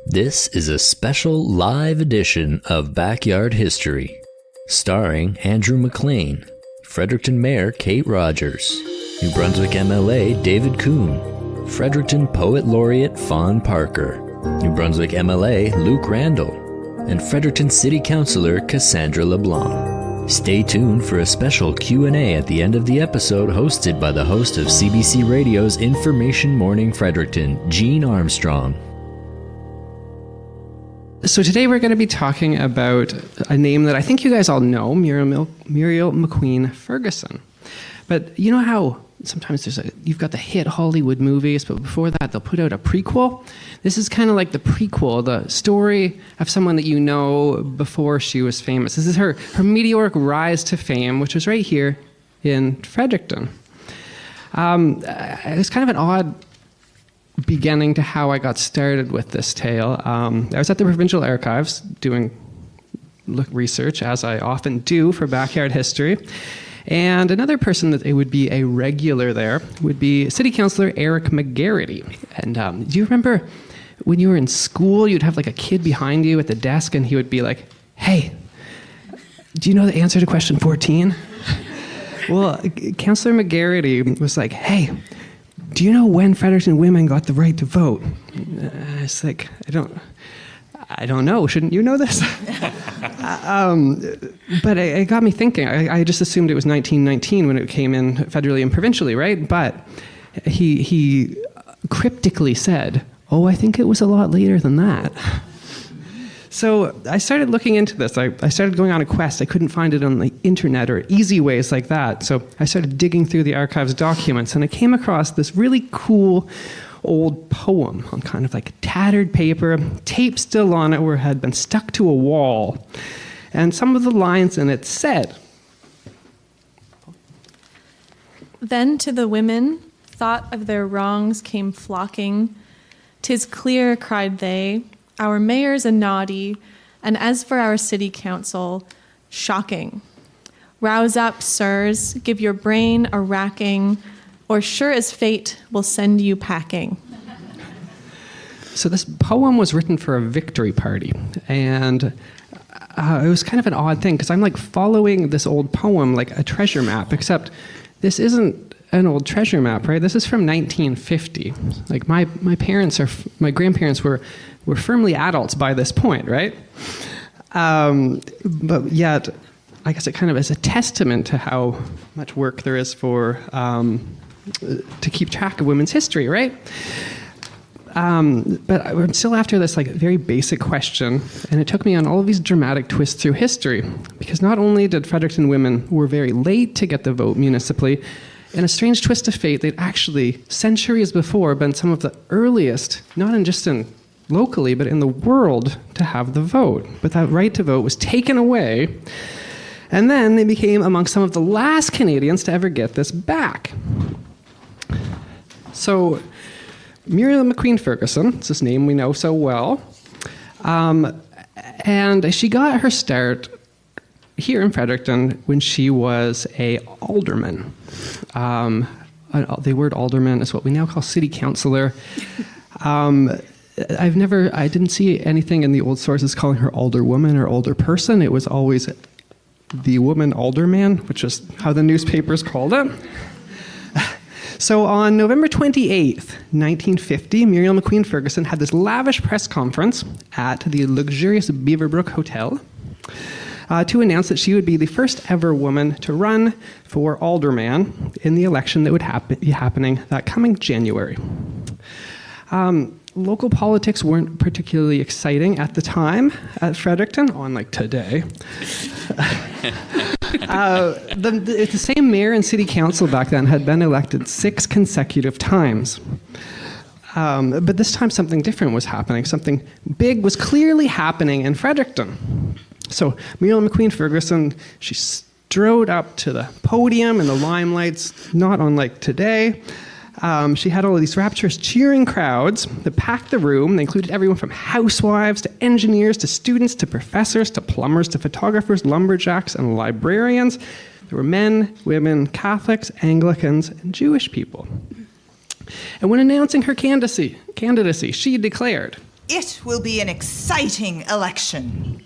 This is a special live edition of Backyard History, starring Andrew McLean, Fredericton Mayor Kate Rogers, New Brunswick MLA David Coon, Fredericton Poet Laureate Fawn Parker, New Brunswick MLA Luke Randall, and Fredericton City Councillor Cassandra LeBlanc. Stay tuned for a special Q&A at the end of the episode, hosted by the host of CBC Radio's Information Morning Fredericton, Jean Armstrong. So today we're going to be talking about a name that I think you guys all know, Muriel McQueen Ferguson. But you know how sometimes you've got the hit Hollywood movies, but before that they'll put out a prequel? This is kind of like the prequel, the story of someone that you know before she was famous. This is her meteoric rise to fame, which was right here in Fredericton. It was kind of an odd beginning to how I got started with this tale. I was at the Provincial Archives doing research, as I often do for Backyard History. And another person that it would be a regular there would be City Councillor Eric McGarity. And do you remember when you were in school, you'd have like a kid behind you at the desk and he would be like, "Hey, do you know the answer to question 14? Well, Councillor McGarity was like, "Hey, do you know when Fredericton women got the right to vote?" I was like, I don't know. Shouldn't you know this? But it got me thinking. I just assumed it was 1919 when it came in federally and provincially, right? But he cryptically said, "Oh, I think it was a lot later than that." So I started looking into this. I started going on a quest. I couldn't find it on the internet or easy ways like that. So I started digging through the archives documents, and I came across this really cool old poem on kind of like tattered paper, tape still on it where it had been stuck to a wall. And some of the lines in it said, "Then to the women, thought of their wrongs came flocking. 'Tis clear," cried they, "our mayor's a naughty, and as for our city council, shocking. Rouse up, sirs, give your brain a racking, or sure as fate will send you packing." So this poem was written for a victory party, and it was kind of an odd thing because I'm like following this old poem like a treasure map, except this isn't an old treasure map, right? This is from 1950. Like my grandparents were firmly adults by this point, right? But yet, I guess it kind of is a testament to how much work there is for to keep track of women's history, right? But I'm still after this like very basic question, and it took me on all of these dramatic twists through history, because not only did Fredericton women were very late to get the vote municipally, in a strange twist of fate, they'd actually, centuries before, been some of the earliest, not in just in locally, but in the world, to have the vote. But that right to vote was taken away, and then they became among some of the last Canadians to ever get this back. So Muriel McQueen Ferguson, it's this name we know so well, and she got her start here in Fredericton when she was a alderman. The word alderman is what we now call city councillor. I didn't see anything in the old sources calling her alderwoman or alder person. It was always the woman alderman, which is how the newspapers called it. So on November 28th, 1950, Muriel McQueen Ferguson had this lavish press conference at the luxurious Beaverbrook Hotel to announce that she would be the first ever woman to run for alderman in the election that would be happening that coming January. Local politics weren't particularly exciting at the time at Fredericton, unlike today. The same mayor and city council back then had been elected 6 consecutive times. But this time something different was happening. Something big was clearly happening in Fredericton. So Muriel McQueen Ferguson, she strode up to the podium in the limelights, not unlike today. She had all of these rapturous cheering crowds that packed the room. They included everyone from housewives to engineers to students to professors to plumbers to photographers, lumberjacks, and librarians. There were men, women, Catholics, Anglicans, and Jewish people. And when announcing her candidacy, she declared, it will be an exciting election.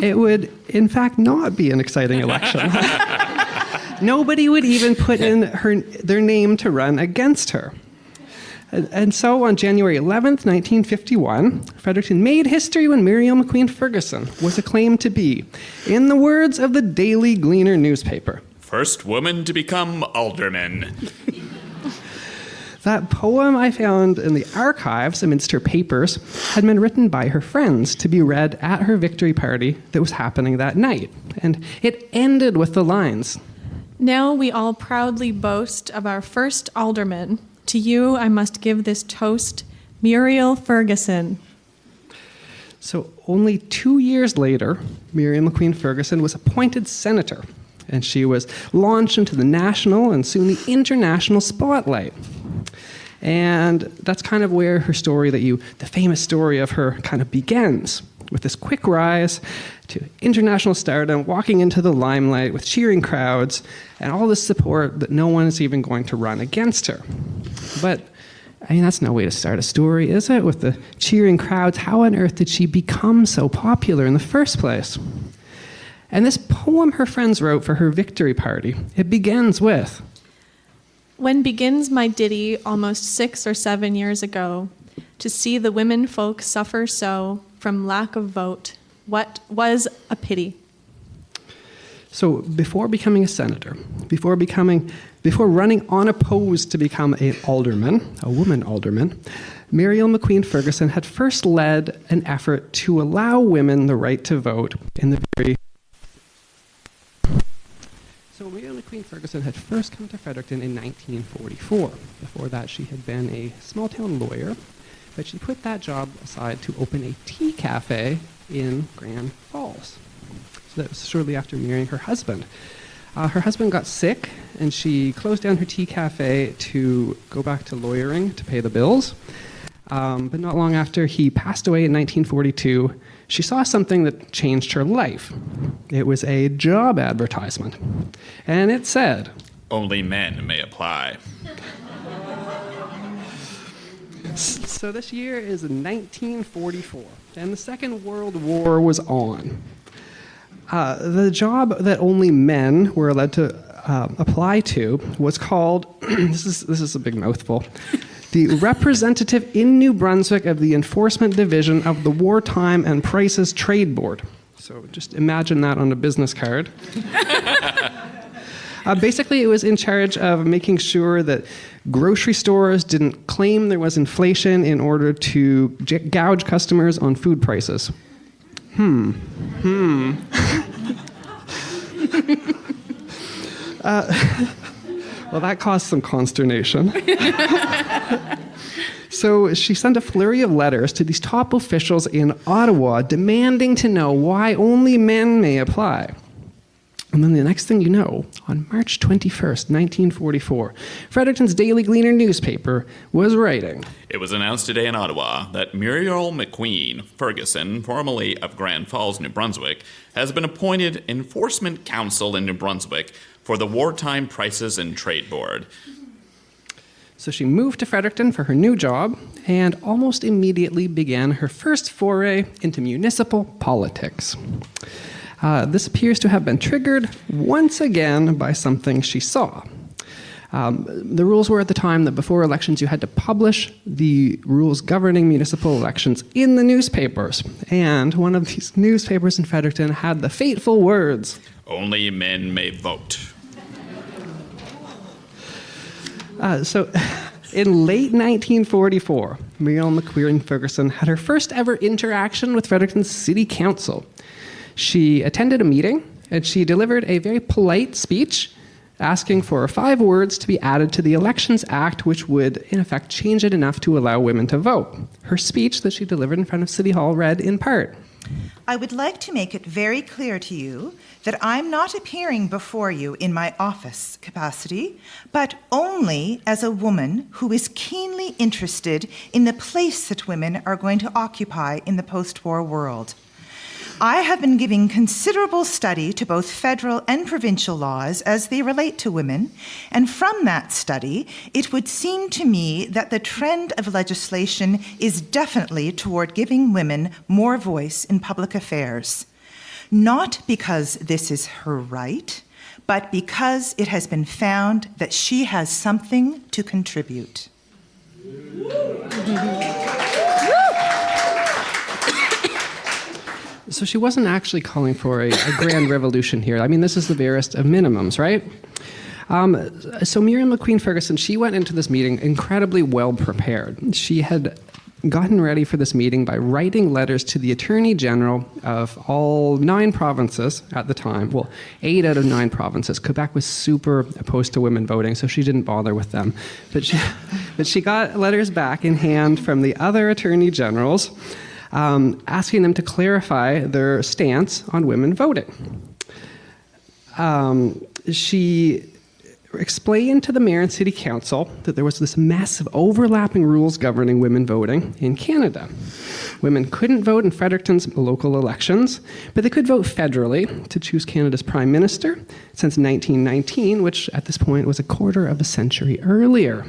It would, in fact, not be an exciting election. Nobody would even put in their name to run against her. And so on January 11th, 1951, Fredericton made history when Muriel McQueen Ferguson was acclaimed to be, in the words of the Daily Gleaner newspaper, first woman to become alderman. That poem I found in the archives amidst her papers had been written by her friends to be read at her victory party that was happening that night. And it ended with the lines, Now we all proudly boast of our first alderman. To you I must give this toast, Muriel Ferguson. So only 2 years later, Muriel McQueen Ferguson was appointed senator, and she was launched into the national and soon the international spotlight. And that's kind of where her story the famous story of her kind of begins, with this quick rise to international stardom, walking into the limelight with cheering crowds and all this support that no one is even going to run against her. But, I mean, that's no way to start a story, is it? With the cheering crowds, how on earth did she become so popular in the first place? And this poem her friends wrote for her victory party, it begins with, When begins my ditty almost 6 or 7 years ago, to see the women folk suffer so from lack of vote, what was a pity. So before becoming a senator, before running unopposed to become a woman alderman, Muriel McQueen Ferguson had first led an effort to allow women the right to vote in the very... So Muriel McQueen Ferguson had first come to Fredericton in 1944. Before that, she had been a small-town lawyer, but she put that job aside to open a tea cafe in Grand Falls. So that was shortly after marrying her husband. Her husband got sick, and she closed down her tea cafe to go back to lawyering to pay the bills. But not long after he passed away in 1942, she saw something that changed her life. It was a job advertisement, and it said, Only men may apply. So this year is 1944, and the Second World War was on. The job that only men were allowed to apply to was called, this is a big mouthful, the representative in New Brunswick of the Enforcement Division of the Wartime and Prices Trade Board. So just imagine that on a business card. Basically, it was in charge of making sure that grocery stores didn't claim there was inflation in order to gouge customers on food prices. Well, that caused some consternation. So she sent a flurry of letters to these top officials in Ottawa demanding to know why only men may apply. And then the next thing you know, on March 21st, 1944, Fredericton's Daily Gleaner newspaper was writing, It was announced today in Ottawa that Muriel McQueen Ferguson, formerly of Grand Falls, New Brunswick, has been appointed Enforcement Counsel in New Brunswick for the Wartime Prices and Trade Board. So she moved to Fredericton for her new job and almost immediately began her first foray into municipal politics. This appears to have been triggered once again by something she saw. The rules were at the time that before elections you had to publish the rules governing municipal elections in the newspapers. And one of these newspapers in Fredericton had the fateful words, Only men may vote. So in late 1944, Muriel McQueen Ferguson had her first ever interaction with Fredericton's City Council. She attended a meeting, and she delivered a very polite speech asking for 5 words to be added to the Elections Act, which would, in effect, change it enough to allow women to vote. Her speech that she delivered in front of City Hall read in part, I would like to make it very clear to you that I'm not appearing before you in my office capacity, but only as a woman who is keenly interested in the place that women are going to occupy in the post-war world. I have been giving considerable study to both federal and provincial laws as they relate to women, and from that study, it would seem to me that the trend of legislation is definitely toward giving women more voice in public affairs. Not because this is her right, but because it has been found that she has something to contribute. So she wasn't actually calling for a grand revolution here. I mean, this is the barest of minimums, right? So Miriam McQueen Ferguson, she went into this meeting incredibly well prepared. She had gotten ready for this meeting by writing letters to the Attorney General of all 9 provinces at the time. Well, 8 out of 9 provinces. Quebec was super opposed to women voting, so she didn't bother with them. But she got letters back in hand from the other Attorney Generals, asking them to clarify their stance on women voting. She explained to the mayor and city council that there was this mess of overlapping rules governing women voting in Canada. Women couldn't vote in Fredericton's local elections, but they could vote federally to choose Canada's prime minister since 1919, which at this point was a quarter of a century earlier.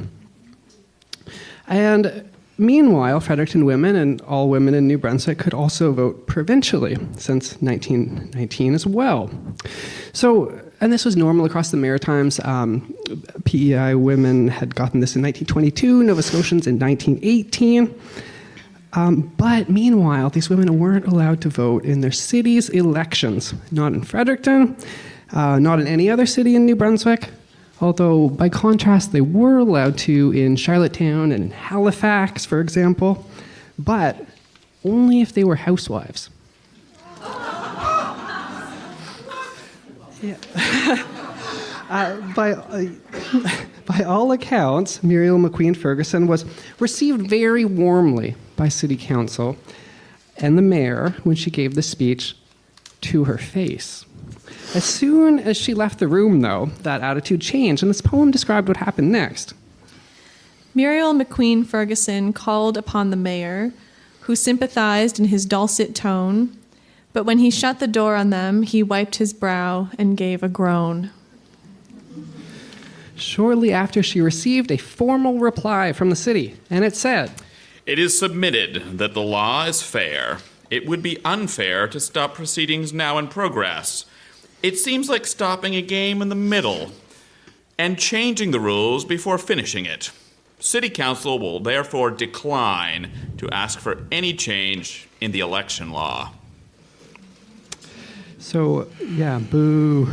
And meanwhile, Fredericton women and all women in New Brunswick could also vote provincially since 1919 as well. So, and this was normal across the Maritimes. PEI women had gotten this in 1922, Nova Scotians in 1918. But meanwhile, these women weren't allowed to vote in their city's elections, not in Fredericton, not in any other city in New Brunswick, although by contrast, they were allowed to in Charlottetown and in Halifax, for example, but only if they were housewives. Yeah. By all accounts, Muriel McQueen Ferguson was received very warmly by City Council and the mayor when she gave the speech to her face. As soon as she left the room, though, that attitude changed, and this poem described what happened next. Muriel McQueen Ferguson called upon the mayor, who sympathized in his dulcet tone, but when he shut the door on them, he wiped his brow and gave a groan. Shortly after, she received a formal reply from the city, and it said, "It is submitted that the law is fair. It would be unfair to stop proceedings now in progress. It seems like stopping a game in the middle and changing the rules before finishing it. City Council will therefore decline to ask for any change in the election law." So, yeah, boo.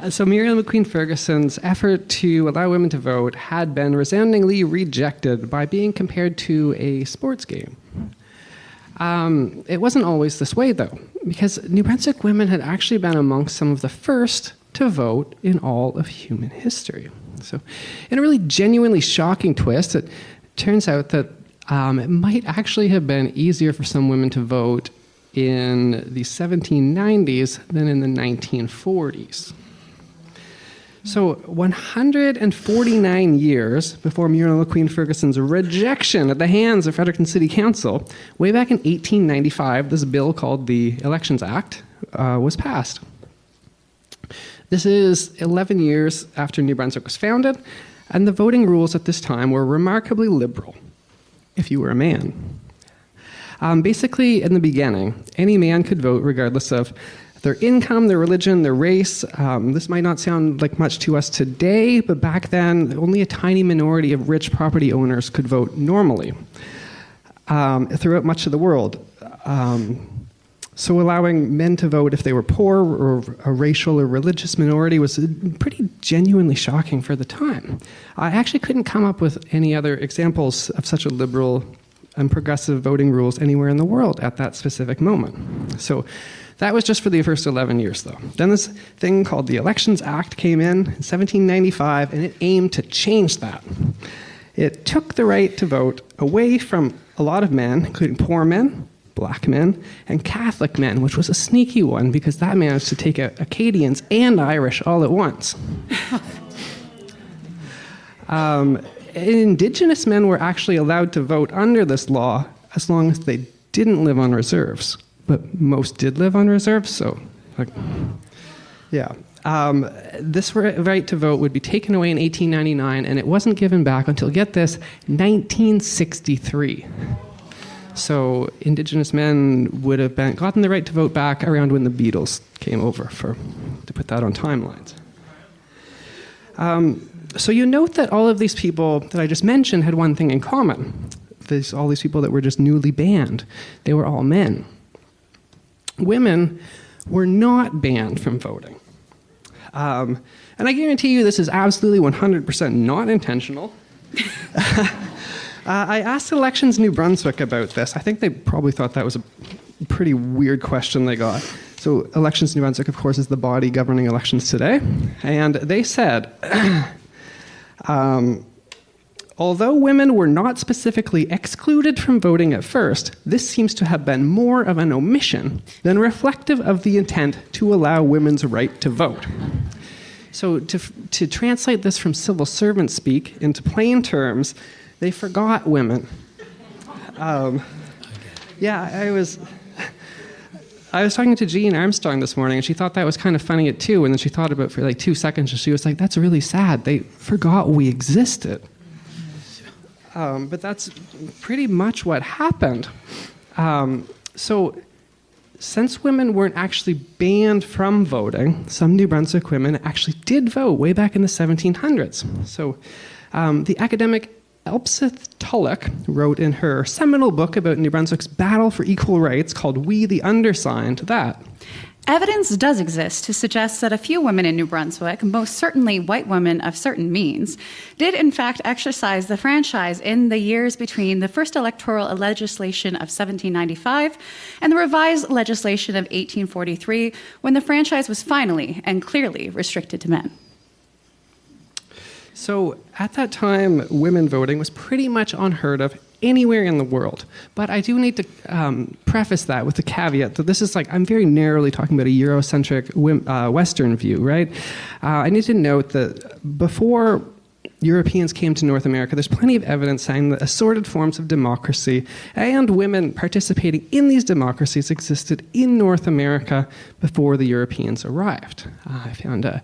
So Muriel McQueen Ferguson's effort to allow women to vote had been resoundingly rejected by being compared to a sports game. It wasn't always this way, though, because New Brunswick women had actually been amongst some of the first to vote in all of human history. So in a really genuinely shocking twist, it turns out that it might actually have been easier for some women to vote in the 1790s than in the 1940s. So 149 years before Muriel McQueen Ferguson's rejection at the hands of Fredericton City Council, way back in 1895, this bill called the Elections Act was passed. This is 11 years after New Brunswick was founded, and the voting rules at this time were remarkably liberal, if you were a man. Basically, in the beginning, any man could vote regardless of their income, their religion, their race. This might not sound like much to us today, but back then, only a tiny minority of rich property owners could vote normally throughout much of the world. So allowing men to vote if they were poor or a racial or religious minority was pretty genuinely shocking for the time. I actually couldn't come up with any other examples of such a liberal and progressive voting rules anywhere in the world at that specific moment. So that was just for the first 11 years, though. Then this thing called the Elections Act came in 1795, and it aimed to change that. It took the right to vote away from a lot of men, including poor men, black men, and Catholic men, which was a sneaky one because that managed to take out Acadians and Irish all at once. Indigenous men were actually allowed to vote under this law as long as they didn't live on reserves. but most did live on reserves, so, yeah. This right to vote would be taken away in 1899, and it wasn't given back until, get this, 1963. So Indigenous men would have gotten the right to vote back around when the Beatles came over, to put that on timelines. So you note that all of these people that I just mentioned had one thing in common. All these people that were just newly banned, they were all men. Women were not banned from voting. And I guarantee you this is absolutely 100% not intentional. I asked Elections New Brunswick about this. I think they probably thought that was a pretty weird question they got. So Elections New Brunswick, of course, is the body governing elections today. And they said, although women were not specifically excluded from voting at first, this seems to have been more of an omission than reflective of the intent to allow women's right to vote. So to translate this from civil servant speak into plain terms, they forgot women. I was talking to Jean Armstrong this morning, and she thought that was kind of funny too, and then she thought about it for like 2 seconds, and she was like, that's really sad. They forgot we existed. But that's pretty much what happened. So since women weren't actually banned from voting, some New Brunswick women actually did vote way back in the 1700s. So the academic Elspeth Tulloch wrote in her seminal book about New Brunswick's battle for equal rights called We the Undersigned that evidence does exist to suggest that a few women in New Brunswick, most certainly white women of certain means, did in fact exercise the franchise in the years between the first electoral legislation of 1795 and the revised legislation of 1843, when the franchise was finally and clearly restricted to men. So at that time, women voting was pretty much unheard of anywhere in the world. But I do need to preface that with the caveat that this is I'm very narrowly talking about a Eurocentric Western view, right? I need to note that before Europeans came to North America, there's plenty of evidence saying that assorted forms of democracy and women participating in these democracies existed in North America before the Europeans arrived. I found an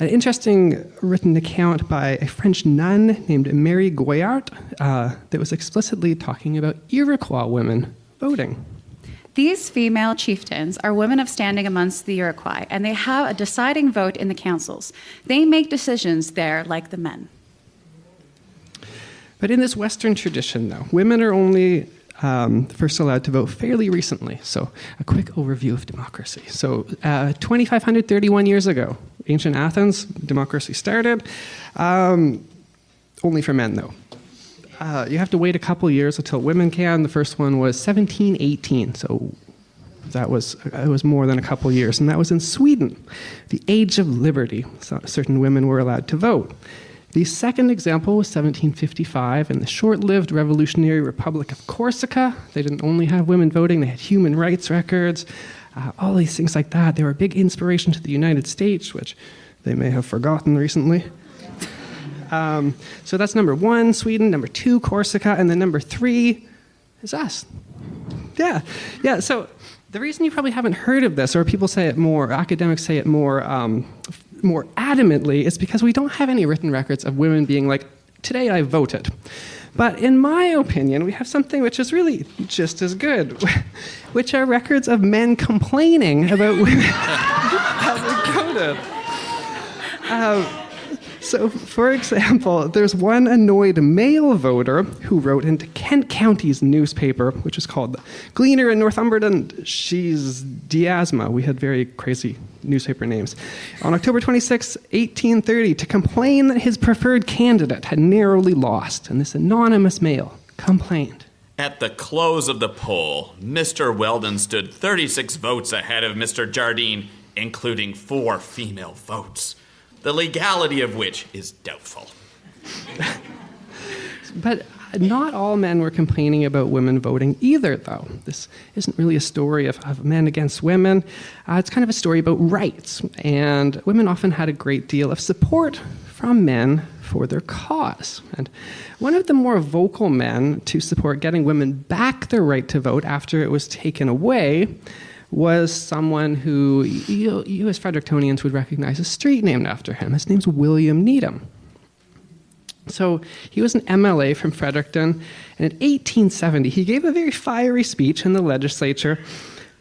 interesting written account by a French nun named Mary Goyart that was explicitly talking about Iroquois women voting. These female chieftains are women of standing amongst the Iroquois, and they have a deciding vote in the councils. They make decisions there like the men. But in this Western tradition, though, women are only first allowed to vote fairly recently. So a quick overview of democracy. So 2,531 years ago, ancient Athens, democracy started. Only for men, though. You have to wait a couple years until women can. The first one was 1718, so it was more than a couple years, and that was in Sweden, the Age of Liberty. So certain women were allowed to vote. The second example was 1755 in the short-lived Revolutionary Republic of Corsica. They didn't only have women voting, they had human rights records, all these things like that. They were a big inspiration to the United States, which they may have forgotten recently. So that's number 1, Sweden, number 2, Corsica, and then number 3 is us. Yeah, so the reason you probably haven't heard of this, or people say it more, academics say it more adamantly, is because we don't have any written records of women being like, today I voted. But in my opinion, we have something which is really just as good, which are records of men complaining about women having voted. So, for example, there's one annoyed male voter who wrote into Kent County's newspaper, which is called the Gleaner in Northumberland. She's Diasma. We had very crazy newspaper names. On October 26, 1830, to complain that his preferred candidate had narrowly lost, and this anonymous male complained. At the close of the poll, Mr. Weldon stood 36 votes ahead of Mr. Jardine, including 4 female votes, the legality of which is doubtful. But not all men were complaining about women voting either, though. This isn't really a story of men against women. It's kind of a story about rights, and women often had a great deal of support from men for their cause. And one of the more vocal men to support getting women back their right to vote after it was taken away was someone who you as Frederictonians would recognize a street named after him. His name's William Needham. So he was an MLA from Fredericton, and in 1870 he gave a very fiery speech in the legislature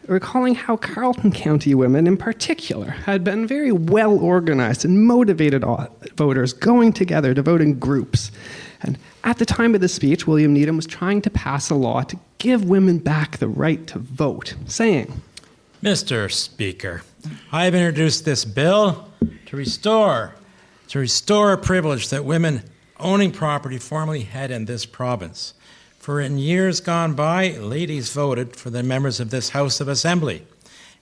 recalling how Carleton County women in particular had been very well organized and motivated voters going together to vote in groups. And at the time of the speech, William Needham was trying to pass a law to give women back the right to vote, saying, Mr. Speaker, I have introduced this bill to restore a privilege that women owning property formerly had in this province. For in years gone by, ladies voted for the members of this House of Assembly.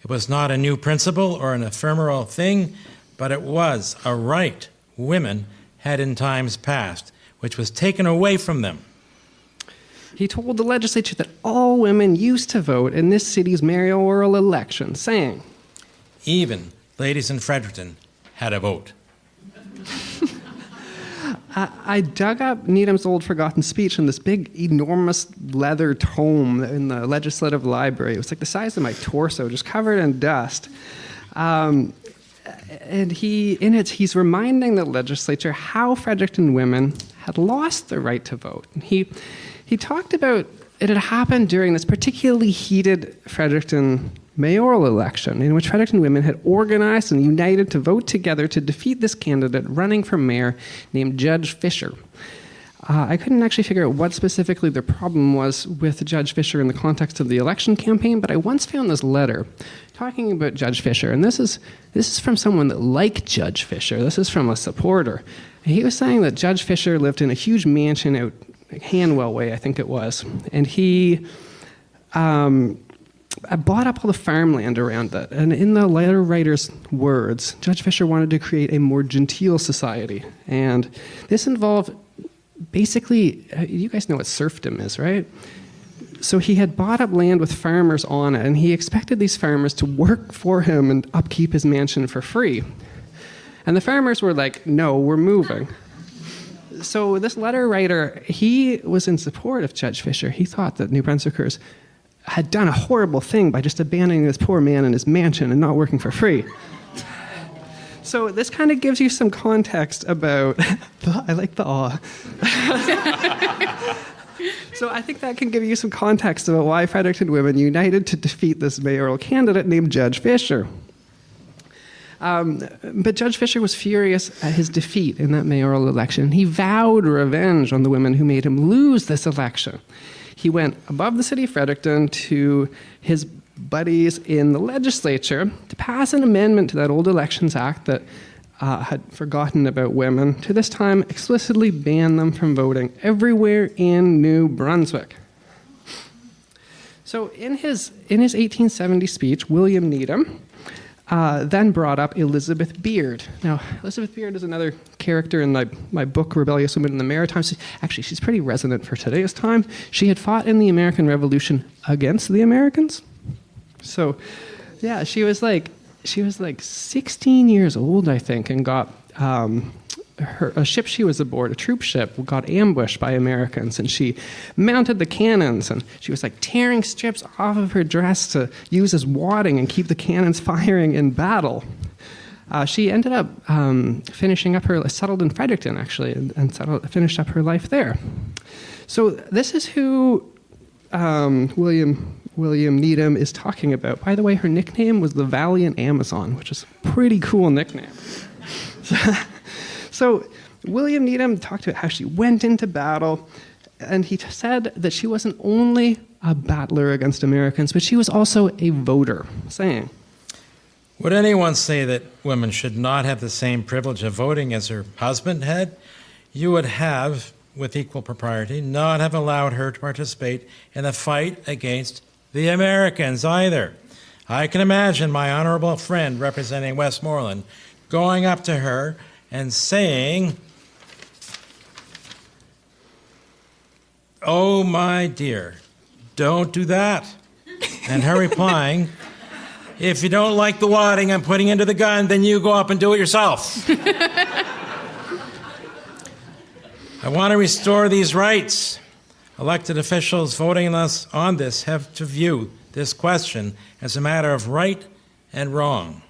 It was not a new principle or an ephemeral thing, but it was a right women had in times past, which was taken away from them. He told the legislature that all women used to vote in this city's mayoral election, saying, Even ladies in Fredericton had a vote. I dug up Needham's old forgotten speech in this big, enormous leather tome in the legislative library. It was like the size of my torso, just covered in dust. And he's reminding the legislature how Fredericton women had lost their right to vote. And he talked about it had happened during this particularly heated Fredericton mayoral election in which Fredericton women had organized and united to vote together to defeat this candidate running for mayor named Judge Fisher. I couldn't actually figure out what specifically the problem was with Judge Fisher in the context of the election campaign, but I once found this letter talking about Judge Fisher, and this is from someone that liked Judge Fisher. This is from a supporter. And he was saying that Judge Fisher lived in a huge mansion out Hanwell Way, I think it was, and he bought up all the farmland around it. And in the letter writer's words, Judge Fisher wanted to create a more genteel society. And this involved basically, you guys know what serfdom is, right? So he had bought up land with farmers on it, and he expected these farmers to work for him and upkeep his mansion for free. And the farmers were like, no, we're moving. So this letter writer, he was in support of Judge Fisher. He thought that New Brunswickers had done a horrible thing by just abandoning this poor man in his mansion and not working for free. So this kind of gives you some context about, I like the awe. So I think that can give you some context about why Fredericton women united to defeat this mayoral candidate named Judge Fisher. But Judge Fisher was furious at his defeat in that mayoral election. He vowed revenge on the women who made him lose this election. He went above the city of Fredericton to his buddies in the legislature to pass an amendment to that old Elections Act that had forgotten about women, to this time explicitly ban them from voting everywhere in New Brunswick. So in his 1870 speech, William Needham then brought up Elizabeth Beard. Now, Elizabeth Beard is another character in my book, Rebellious Women in the Maritimes. Actually, she's pretty resonant for today's time. She had fought in the American Revolution against the Americans. So, yeah, she was like 16 years old, I think, and got a ship she was aboard, a troop ship, got ambushed by Americans, and she mounted the cannons, and she was like tearing strips off of her dress to use as wadding and keep the cannons firing in battle. She ended up settled in Fredericton, actually, and finished up her life there. So this is who William Needham is talking about. By the way, her nickname was the Valiant Amazon, which is a pretty cool nickname. So William Needham talked about how she went into battle, and he said that she wasn't only a battler against Americans, but she was also a voter, saying, Would anyone say that women should not have the same privilege of voting as her husband had? You would have, with equal propriety, not have allowed her to participate in the fight against the Americans either. I can imagine my honorable friend representing Westmoreland going up to her and saying, "Oh, my dear, don't do that." And her replying, "If you don't like the wadding I'm putting into the gun, then you go up and do it yourself." I want to restore these rights. Elected officials voting on this have to view this question as a matter of right and wrong.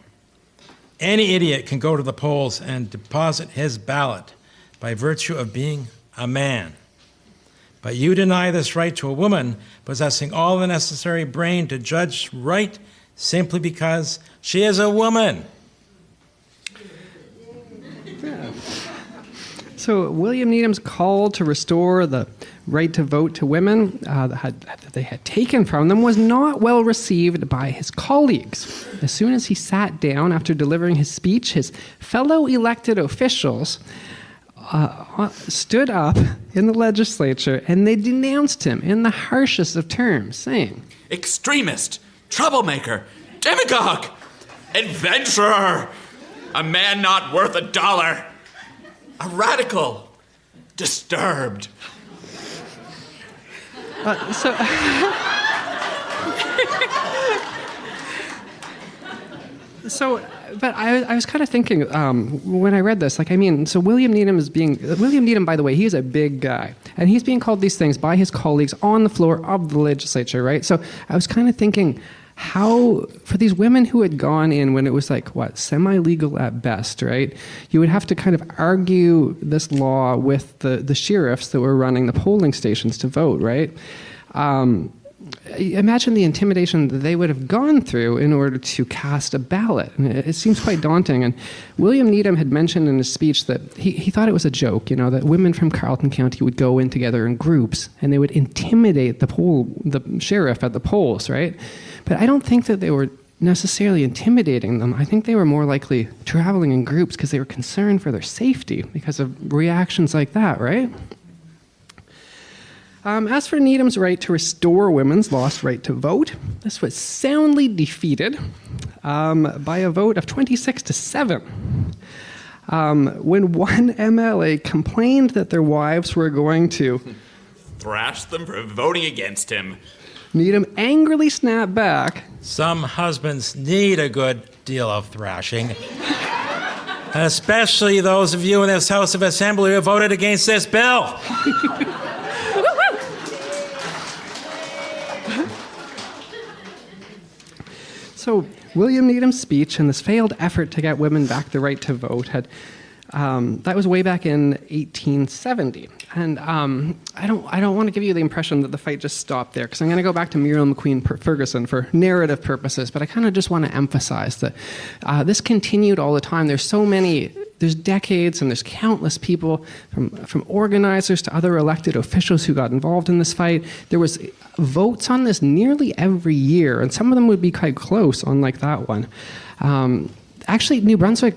Any idiot can go to the polls and deposit his ballot by virtue of being a man. But you deny this right to a woman possessing all the necessary brain to judge right simply because she is a woman. Yeah. So William Needham's call to restore the right to vote to women that they had taken from them was not well received by his colleagues. As soon as he sat down after delivering his speech, his fellow elected officials stood up in the legislature and they denounced him in the harshest of terms, saying, Extremist, troublemaker, demagogue, adventurer, a man not worth $1, a radical, disturbed. But I was kind of thinking when I read this, so William Needham, by the way, he is a big guy, and he's being called these things by his colleagues on the floor of the legislature, right? So I was kind of thinking, how, for these women who had gone in when it was semi-legal at best, right? You would have to kind of argue this law with the sheriffs that were running the polling stations to vote, right? Imagine the intimidation that they would have gone through in order to cast a ballot. And it seems quite daunting. And William Needham had mentioned in his speech that he thought it was a joke, that women from Carleton County would go in together in groups and they would intimidate the sheriff at the polls, right? But I don't think that they were necessarily intimidating them. I think they were more likely traveling in groups because they were concerned for their safety because of reactions like that, right? As for Needham's right to restore women's lost right to vote, this was soundly defeated by a vote of 26-7. When one MLA complained that their wives were going to thrash them for voting against him, Needham angrily snapped back, Some husbands need a good deal of thrashing, especially those of you in this House of Assembly who voted against this bill. So William Needham's speech and this failed effort to get women back the right to vote that was way back in 1870. And I don't want to give you the impression that the fight just stopped there, because I'm going to go back to Muriel McQueen Ferguson for narrative purposes, but I kind of just want to emphasize that this continued all the time. There's decades and there's countless people from organizers to other elected officials who got involved in this fight. There was votes on this nearly every year, and some of them would be quite close, unlike that one. Actually, New Brunswick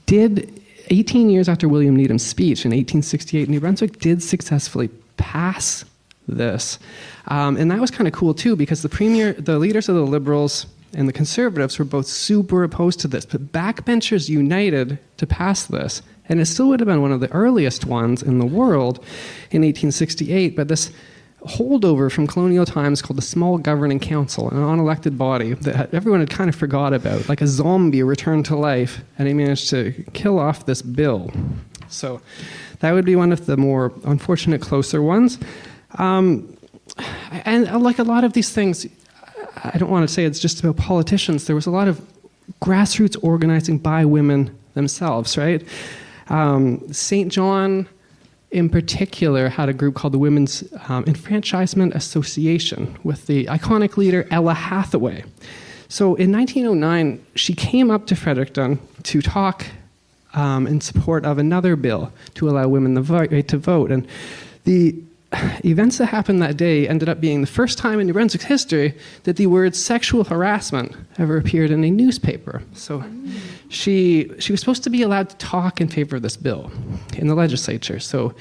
did, 18 years after William Needham's speech in 1868, New Brunswick did successfully pass this. And that was kind of cool too, because the leaders of the Liberals and the Conservatives were both super opposed to this, but backbenchers united to pass this. And it still would have been one of the earliest ones in the world in 1868, but this holdover from colonial times called the Small Governing Council, an unelected body that everyone had kind of forgot about, like a zombie returned to life, and he managed to kill off this bill. So that would be one of the more unfortunate, closer ones. And like a lot of these things, I don't want to say it's just about politicians. There was a lot of grassroots organizing by women themselves, right? St. John, in particular, had a group called the Women's Enfranchisement Association with the iconic leader Ella Hathaway. So in 1909, she came up to Fredericton to talk in support of another bill to allow women the right to vote. And the events that happened that day ended up being the first time in New Brunswick's history that the word sexual harassment ever appeared in a newspaper. So she was supposed to be allowed to talk in favor of this bill in the legislature. So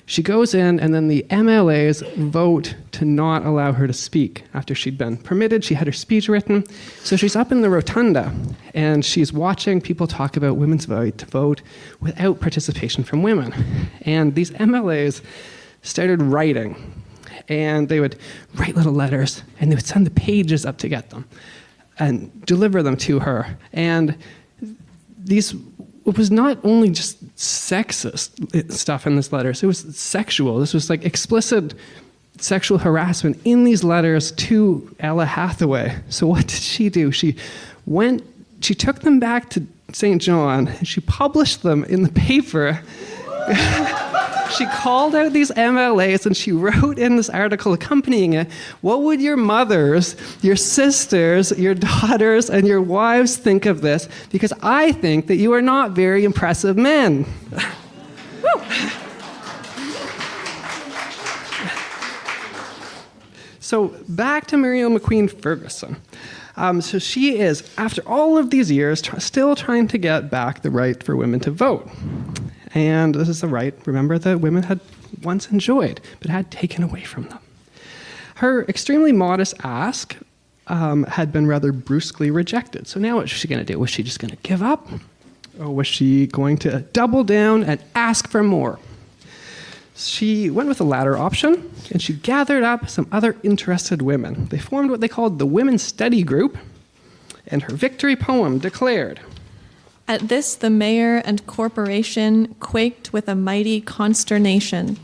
she goes in, and then the MLAs vote to not allow her to speak after she'd been permitted. She had her speech written. So she's up in the rotunda, and she's watching people talk about women's right to vote without participation from women. And these MLAs started writing, and they would write little letters, and they would send the pages up to get them and deliver them to her. And these it was not only just sexist stuff in these letters, it was sexual. This was like explicit sexual harassment in these letters to Ella Hathaway. So what did she do? She took them back to St. John and she published them in the paper. She called out these MLAs and she wrote in this article accompanying it, what would your mothers, your sisters, your daughters, and your wives think of this? Because I think that you are not very impressive men. So back to Muriel McQueen Ferguson. So she is, after all of these years, still trying to get back the right for women to vote. And this is the right, remember, that women had once enjoyed, but had taken away from them. Her extremely modest ask had been rather brusquely rejected. So now what was she going to do? Was she just going to give up? Or was she going to double down and ask for more? She went with the latter option, and she gathered up some other interested women. They formed what they called the Women's Study Group, and her victory poem declared, "At this the mayor and corporation quaked with a mighty consternation."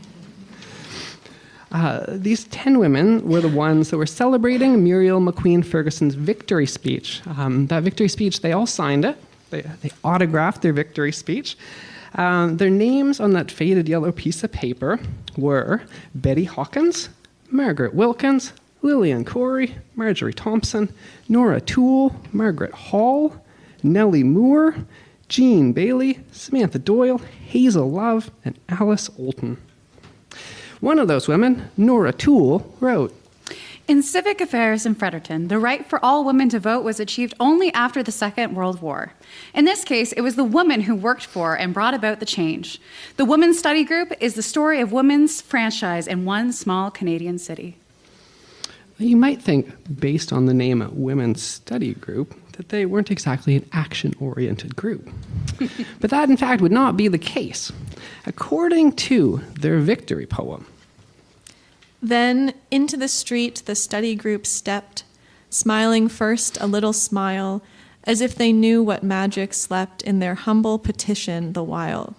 These 10 women were the ones that were celebrating Muriel McQueen Ferguson's victory speech. That victory speech, they all signed it. They autographed their victory speech. Their names on that faded yellow piece of paper were Betty Hawkins, Margaret Wilkins, Lillian Corey, Marjorie Thompson, Nora Toole, Margaret Hall, Nellie Moore, Jean Bailey, Samantha Doyle, Hazel Love, and Alice Olton. One of those women, Nora Toole, wrote, "In civic affairs in Fredericton, the right for all women to vote was achieved only after the Second World War. In this case, it was the woman who worked for and brought about the change. The Women's Study Group is the story of women's franchise in one small Canadian city." You might think, based on the name Women's Study Group, that they weren't exactly an action-oriented group. But that, in fact, would not be the case. According to their victory poem, Then into the street the study group stepped, smiling first a little smile, as if they knew what magic slept in their humble petition the while.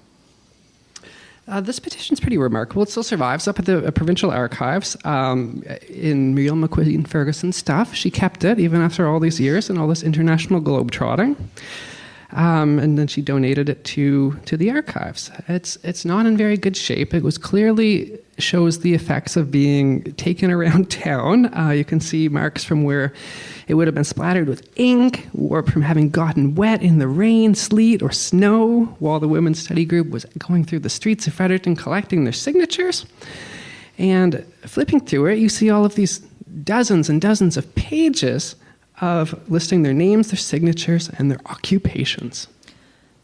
This petition's pretty remarkable. It still survives up at the provincial archives in Muriel McQueen Ferguson's stuff. She kept it even after all these years and all this international globetrotting. And then she donated it to the archives. It's not in very good shape. It was clearly shows the effects of being taken around town. You can see marks from where it would have been splattered with ink, or from having gotten wet in the rain, sleet, or snow while the Women's Study Group was going through the streets of Fredericton collecting their signatures. And flipping through it, you see all of these dozens and dozens of pages of listing their names, their signatures, and their occupations.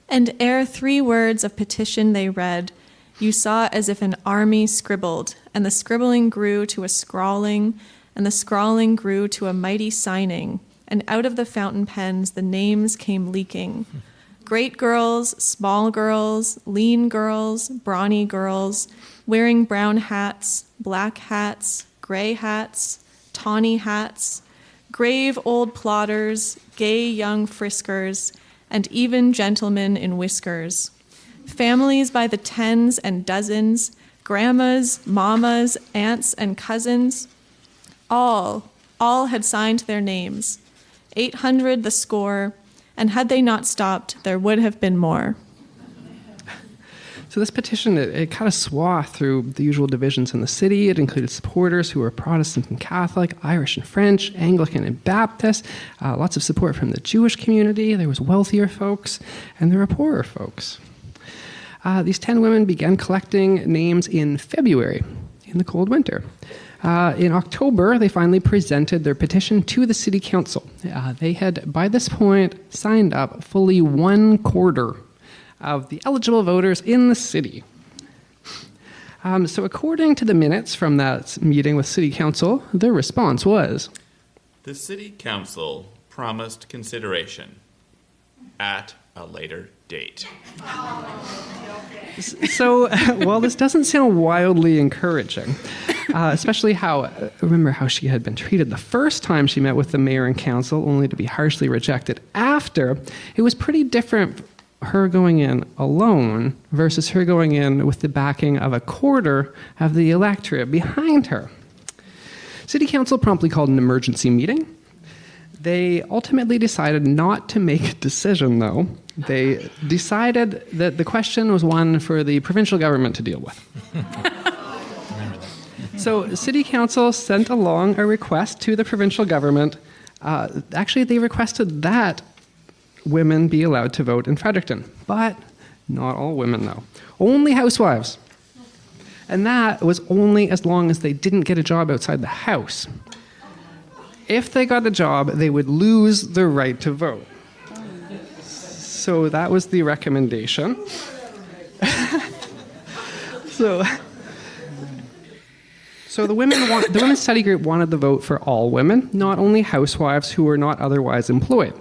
And ere 3 words of petition they read, you saw as if an army scribbled, and the scribbling grew to a scrawling, and the scrawling grew to a mighty signing, and out of the fountain pens the names came leaking. Great girls, small girls, lean girls, brawny girls, wearing brown hats, black hats, gray hats, tawny hats, grave old plodders, gay young friskers, and even gentlemen in whiskers. Families by the tens and dozens, grandmas, mamas, aunts, and cousins, all had signed their names, 800 the score, and had they not stopped, there would have been more. So this petition, it cut a swath through the usual divisions in the city. It included supporters who were Protestant and Catholic, Irish and French, Anglican and Baptist, lots of support from the Jewish community. There was wealthier folks, and there were poorer folks. These 10 women began collecting names in February, in the cold winter. In October, they finally presented their petition to the city council. They had, by this point, signed up fully 1/4 of the eligible voters in the city. So according to the minutes from that meeting with city council, their response was, The city council promised consideration at a later date. So, while this doesn't sound wildly encouraging, especially remember how she had been treated the first time she met with the mayor and council, only to be harshly rejected after, it was pretty different her going in alone versus her going in with the backing of a quarter of the electorate behind her. City Council promptly called an emergency meeting. They ultimately decided not to make a decision, though. They decided that the question was one for the provincial government to deal with. So City Council sent along a request to the provincial government. Actually, they requested that women be allowed to vote in Fredericton, but not all women, though. Only housewives. And that was only as long as they didn't get a job outside the house. If they got a job, they would lose the right to vote. So that was the recommendation. So the women's study group wanted the vote for all women, not only housewives who were not otherwise employed.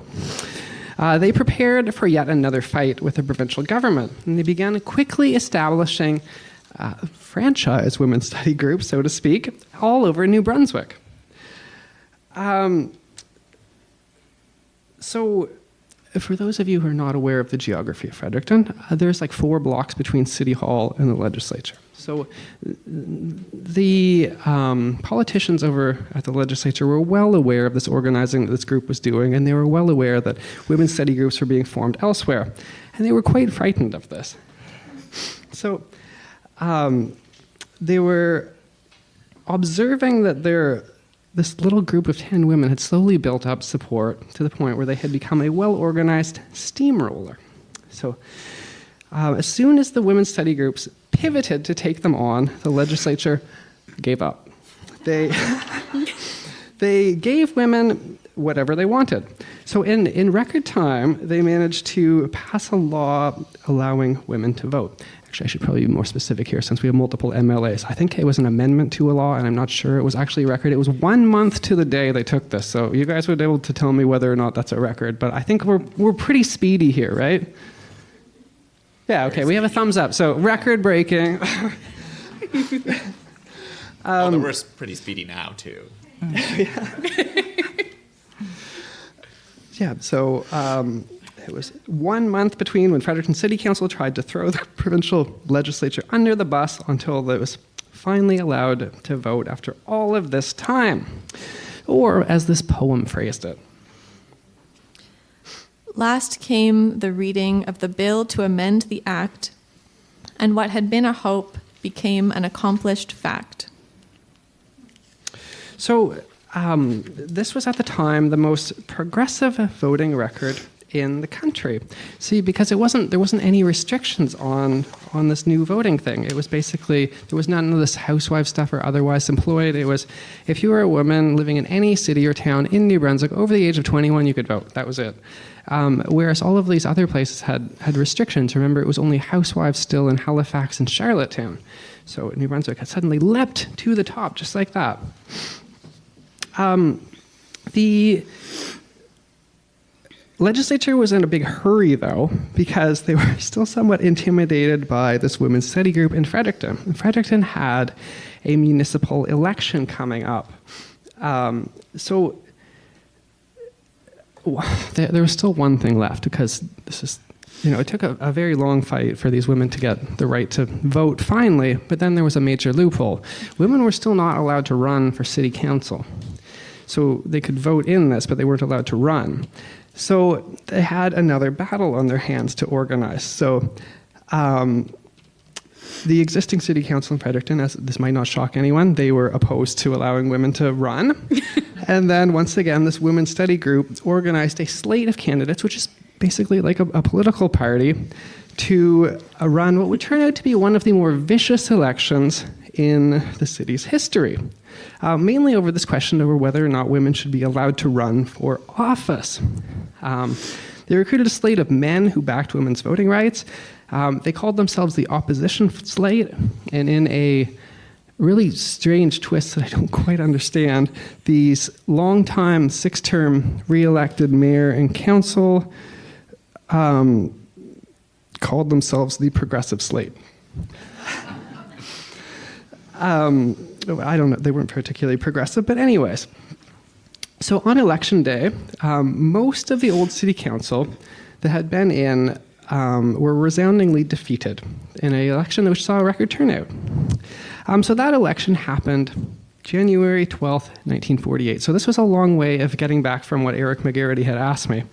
They prepared for yet another fight with the provincial government, and they began quickly establishing franchise women's study groups, so to speak, all over New Brunswick. So for those of you who are not aware of the geography of Fredericton, there's like 4 blocks between City Hall and the legislature. So the politicians over at the legislature were well aware of this organizing that this group was doing, and they were well aware that women's study groups were being formed elsewhere. And they were quite frightened of this. So they were observing that this little group of 10 women had slowly built up support to the point where they had become a well-organized steamroller. So as soon as the women's study groups pivoted to take them on, the legislature gave up. They gave women whatever they wanted. So in record time, they managed to pass a law allowing women to vote. Actually, I should probably be more specific here since we have multiple MLAs. I think it was an amendment to a law, and I'm not sure it was actually a record. It was 1 month to the day they took this. So you guys would be able to tell me whether or not that's a record. But I think we're pretty speedy here, right? Yeah, okay, we have a thumbs up. So record breaking. Although we're pretty speedy now, too. Yeah, so it was 1 month between when Fredericton City Council tried to throw the provincial legislature under the bus until it was finally allowed to vote after all of this time. Or, as this poem phrased it, Last came the reading of the bill to amend the Act, and what had been a hope became an accomplished fact. So this was at the time the most progressive voting record in the country. See, because there wasn't any restrictions on this new voting thing. It was basically, there was none of this housewife stuff or otherwise employed. It was, if you were a woman living in any city or town in New Brunswick over the age of 21, you could vote. That was it. Whereas all of these other places had restrictions. Remember, it was only housewives still in Halifax and Charlottetown. So New Brunswick had suddenly leapt to the top, just like that. The legislature was in a big hurry, though, because they were still somewhat intimidated by this women's study group in Fredericton. And Fredericton had a municipal election coming up. So there was still one thing left, because this is, it took a very long fight for these women to get the right to vote finally, but then there was a major loophole. Women were still not allowed to run for city council. So they could vote in this, but they weren't allowed to run. So they had another battle on their hands to organize. So the existing city council in Fredericton, as this might not shock anyone, they were opposed to allowing women to run. And then once again, this women's study group organized a slate of candidates, which is basically like a political party, to run what would turn out to be one of the more vicious elections in the city's history. Mainly over this question over whether or not women should be allowed to run for office. They recruited a slate of men who backed women's voting rights. They called themselves the opposition slate, and in a really strange twist that I don't quite understand, these long-time 6-term re-elected mayor and council called themselves the progressive slate. I don't know, they weren't particularly progressive, but anyways. So on election day, most of the old city council that had been in were resoundingly defeated in an election which saw a record turnout. So that election happened January 12th, 1948. So this was a long way of getting back from what Eric McGarity had asked me.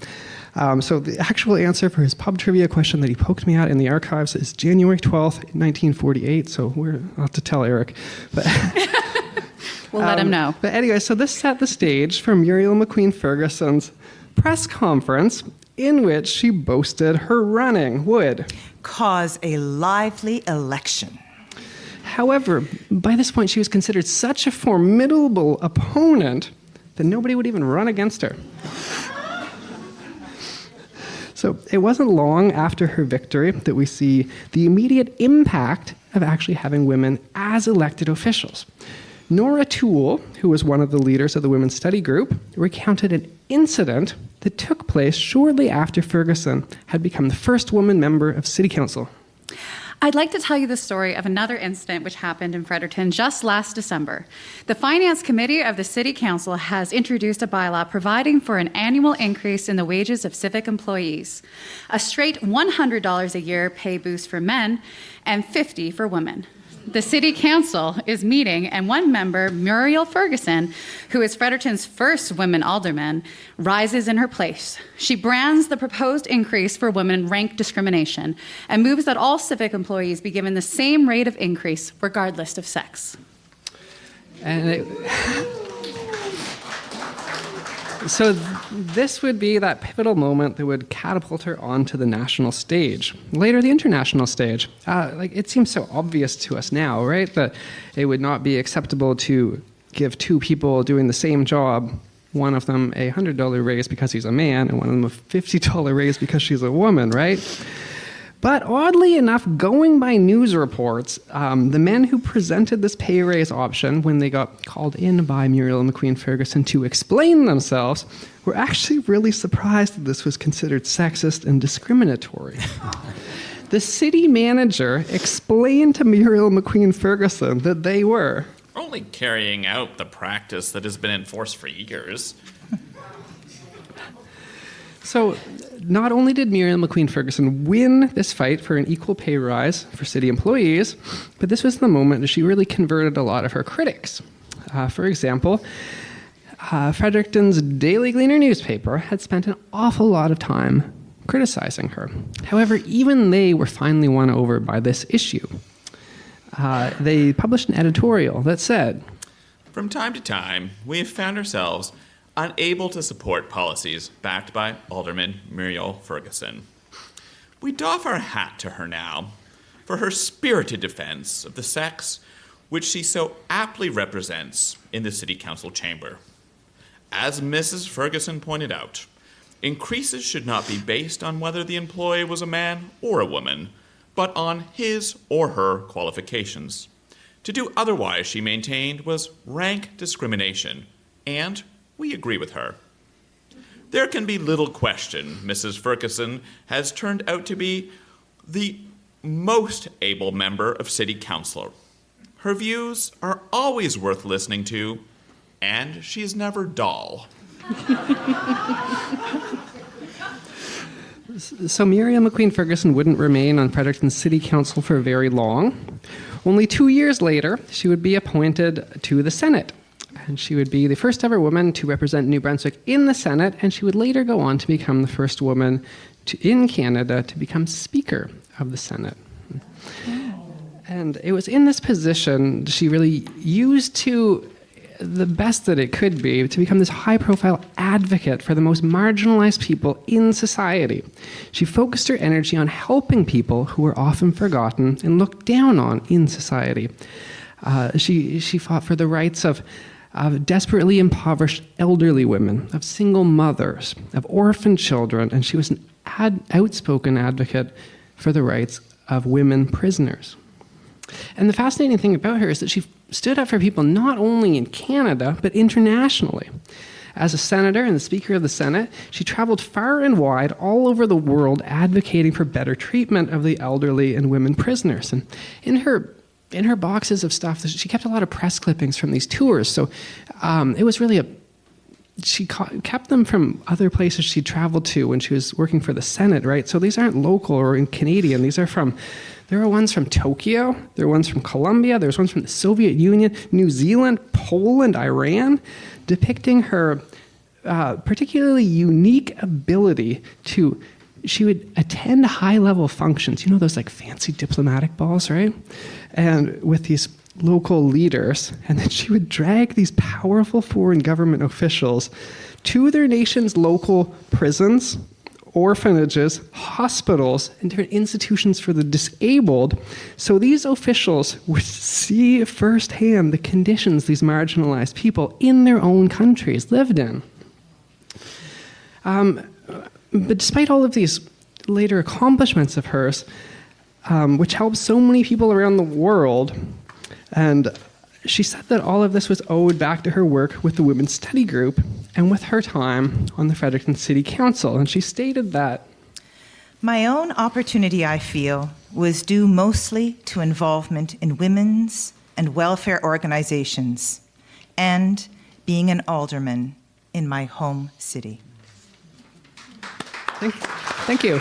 So the actual answer for his pub trivia question that he poked me at in the archives is January 12th, 1948. So I'll have to tell Eric. But We'll let him know. But anyway, so this set the stage for Muriel McQueen Ferguson's press conference in which she boasted her running would cause a lively election. However, by this point, she was considered such a formidable opponent that nobody would even run against her. So it wasn't long after her victory that we see the immediate impact of actually having women as elected officials. Nora Toole, who was one of the leaders of the Women's Study Group, recounted an incident that took place shortly after Ferguson had become the first woman member of City Council. I'd like to tell you the story of another incident which happened in Fredericton just last December. The Finance Committee of the City Council has introduced a bylaw providing for an annual increase in the wages of civic employees, a straight $100 a year pay boost for men and $50 for women. The City Council is meeting, and one member, Muriel Ferguson, who is Fredericton's first women alderman, rises in her place. She brands the proposed increase for women rank discrimination and moves that all civic employees be given the same rate of increase, regardless of sex. So this would be that pivotal moment that would catapult her onto the national stage. Later, the international stage. It seems so obvious to us now, right? That it would not be acceptable to give two people doing the same job, one of them a $100 raise because he's a man, and one of them a $50 raise because she's a woman, right? But oddly enough, going by news reports, the men who presented this pay raise option when they got called in by Muriel McQueen Ferguson to explain themselves were actually really surprised that this was considered sexist and discriminatory. The city manager explained to Muriel McQueen Ferguson that they were only carrying out the practice that has been enforced for years. So not only did Muriel McQueen Ferguson win this fight for an equal pay rise for city employees, but this was the moment that she really converted a lot of her critics. For example, Fredericton's Daily Gleaner newspaper had spent an awful lot of time criticizing her. However, even they were finally won over by this issue. They published an editorial that said, "From time to time, we have found ourselves unable to support policies backed by Alderman Muriel Ferguson. We doff our hat to her now for her spirited defense of the sex which she so aptly represents in the City Council chamber. As Mrs. Ferguson pointed out, increases should not be based on whether the employee was a man or a woman, but on his or her qualifications. To do otherwise, she maintained, was rank discrimination, and we agree with her. There can be little question Mrs. Ferguson has turned out to be the most able member of City Council. Her views are always worth listening to, and she's never dull." So Muriel McQueen Ferguson wouldn't remain on Fredericton City Council for very long. Only 2 years later, she would be appointed to the Senate. And she would be the first ever woman to represent New Brunswick in the Senate, and she would later go on to become the first woman in Canada to become Speaker of the Senate. And it was in this position she really used to the best that it could be to become this high-profile advocate for the most marginalized people in society. She focused her energy on helping people who were often forgotten and looked down on in society. She fought for the rights of desperately impoverished elderly women, of single mothers, of orphan children, and she was an outspoken advocate for the rights of women prisoners. And the fascinating thing about her is that she stood up for people not only in Canada, but internationally. As a senator and the Speaker of the Senate, she traveled far and wide all over the world advocating for better treatment of the elderly and women prisoners. And in her boxes of stuff, she kept a lot of press clippings from these tours. So it was really she kept them from other places she traveled to when she was working for the Senate, right? So these aren't local or Canadian. There are ones from Tokyo, there are ones from Colombia, there's ones from the Soviet Union, New Zealand, Poland, Iran, depicting her particularly unique ability to, she would attend high-level functions, you know, those like fancy diplomatic balls, right? And with these local leaders, and then she would drag these powerful foreign government officials to their nation's local prisons, orphanages, hospitals, and different institutions for the disabled. So these officials would see firsthand the conditions these marginalized people in their own countries lived in. But despite all of these later accomplishments of hers, which helped so many people around the world, and she said that all of this was owed back to her work with the Women's Study Group and with her time on the Fredericton City Council. And she stated that, "My own opportunity, I feel, was due mostly to involvement in women's and welfare organizations and being an alderman in my home city." Thank you.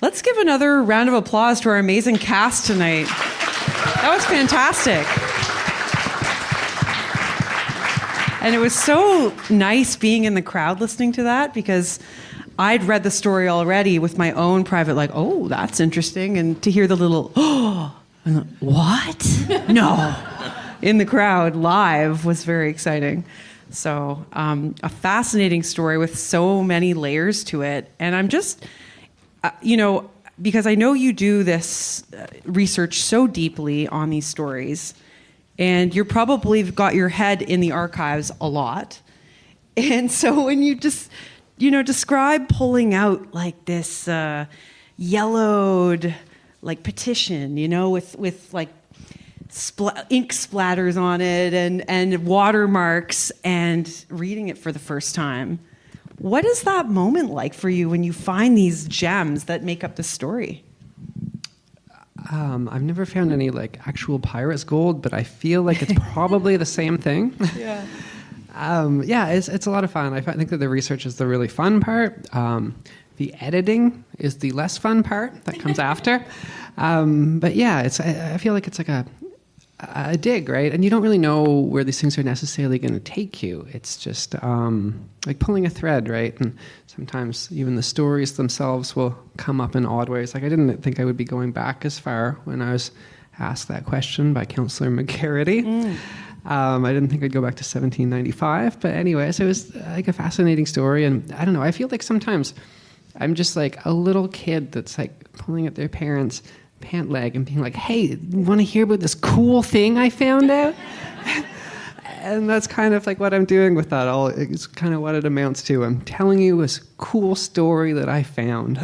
Let's give another round of applause to our amazing cast tonight. That was fantastic. And it was so nice being in the crowd listening to that, because I'd read the story already with my own private, like, oh, that's interesting. And to hear the little, oh, what? No. In the crowd live was very exciting. So a fascinating story with so many layers to it. And I'm just, because I know you do this research so deeply on these stories, and you're probably got your head in the archives a lot. And so when you just, describe pulling out like this yellowed like petition, with like ink splatters on it and watermarks, and reading it for the first time. What is that moment like for you when you find these gems that make up the story? I've never found any like actual pirate's gold, but I feel like it's probably the same thing. Yeah. It's a lot of fun. I think that the research is the really fun part. The editing is the less fun part that comes after. But yeah, I feel like it's like a dig, right? And you don't really know where these things are necessarily going to take you. It's just like pulling a thread, right? And sometimes even the stories themselves will come up in odd ways. Like I didn't think I would be going back as far when I was asked that question by Councillor McGarity. I didn't think I'd go back to 1795, but anyways, it was like a fascinating story. And I don't know, I feel like sometimes I'm just like a little kid that's like pulling at their parents' pant leg and being like, hey, want to hear about this cool thing I found out? And that's kind of like what I'm doing with that all. It's kind of what it amounts to. I'm telling you a cool story that I found.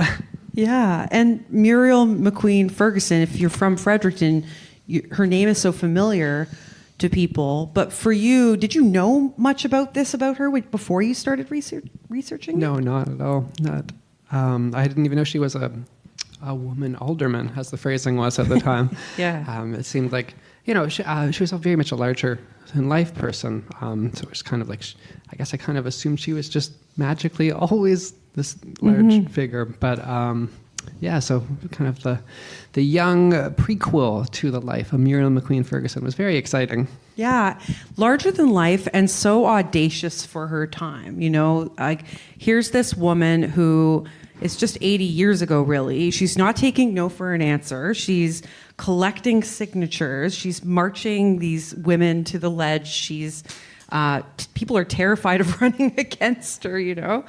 Yeah, and Muriel McQueen Ferguson, if you're from Fredericton, her name is so familiar to people. But for you, did you know much about her before you started researching? No, not at all. I didn't even know she was a woman alderman, as the phrasing was at the time. Yeah. It seemed like, she was very much a larger-than-life person. So it was kind of like, I guess I kind of assumed she was just magically always this large figure. But so kind of the young prequel to the life of Muriel McQueen Ferguson was very exciting. Yeah, larger than life and so audacious for her time. Like here's this woman who is just 80 years ago, really. She's not taking no for an answer. She's collecting signatures. She's marching these women to the ledge. She's people are terrified of running against her.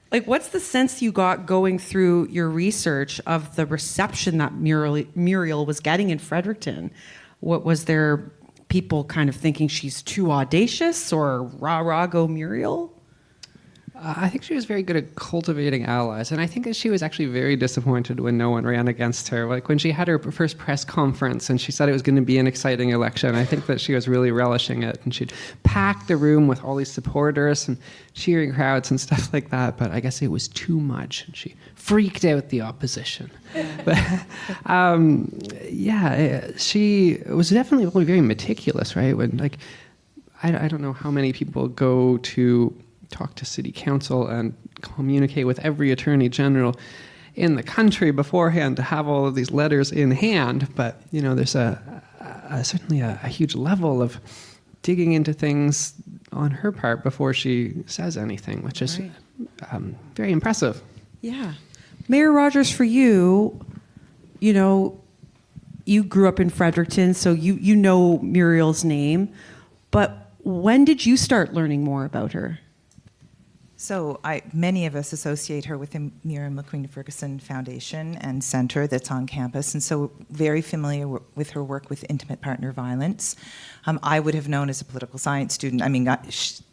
Like, what's the sense you got going through your research of the reception that Muriel was getting in Fredericton? What was there? People kind of thinking she's too audacious, or rah rah go Muriel? I think she was very good at cultivating allies, and I think that she was actually very disappointed when no one ran against her. Like when she had her first press conference and she said it was going to be an exciting election, I think that she was really relishing it, and she'd pack the room with all these supporters and cheering crowds and stuff like that, but I guess it was too much, and she freaked out the opposition. But she was definitely very meticulous, right? When I don't know how many people go to talk to city council and communicate with every attorney general in the country beforehand to have all of these letters in hand. But, there's certainly a huge level of digging into things on her part before she says anything, which is very impressive. Yeah. Mayor Rogers, for you, you grew up in Fredericton, so you know Muriel's name. But when did you start learning more about her? So many of us associate her with the Muriel McQueen Ferguson Foundation and Center that's on campus, and so very familiar with her work with intimate partner violence. I would have known as a political science student,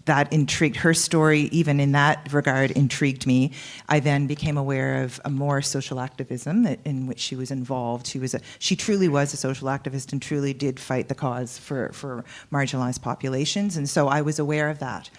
that intrigued her story, even in that regard, intrigued me. I then became aware of a more social activism in which she was involved. She truly was a social activist and truly did fight the cause for marginalized populations, and so I was aware of that.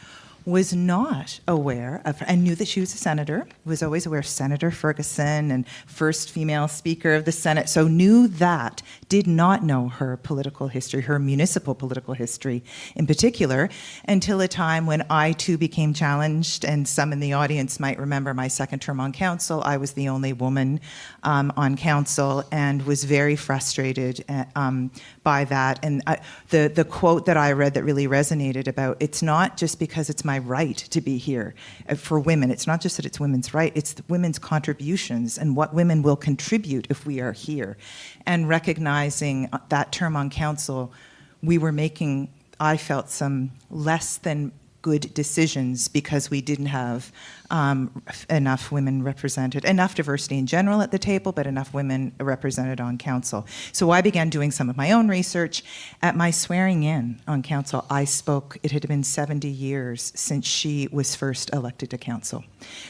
Was not aware of, and knew that she was a senator, was always aware of Senator Ferguson and first female speaker of the Senate, so knew that, did not know her political history, her municipal political history in particular, until a time when I too became challenged, and some in the audience might remember my second term on council. I was the only woman on council and was very frustrated by that. And the quote that I read that really resonated about, it's not just because it's my right to be here for women. It's not just that it's women's right, it's the women's contributions and what women will contribute if we are here. And recognizing that term on council, we were making, I felt, some less than good decisions because we didn't have enough women represented, enough diversity in general at the table, but enough women represented on council. So I began doing some of my own research. At my swearing in on council, I spoke, it had been 70 years since she was first elected to council.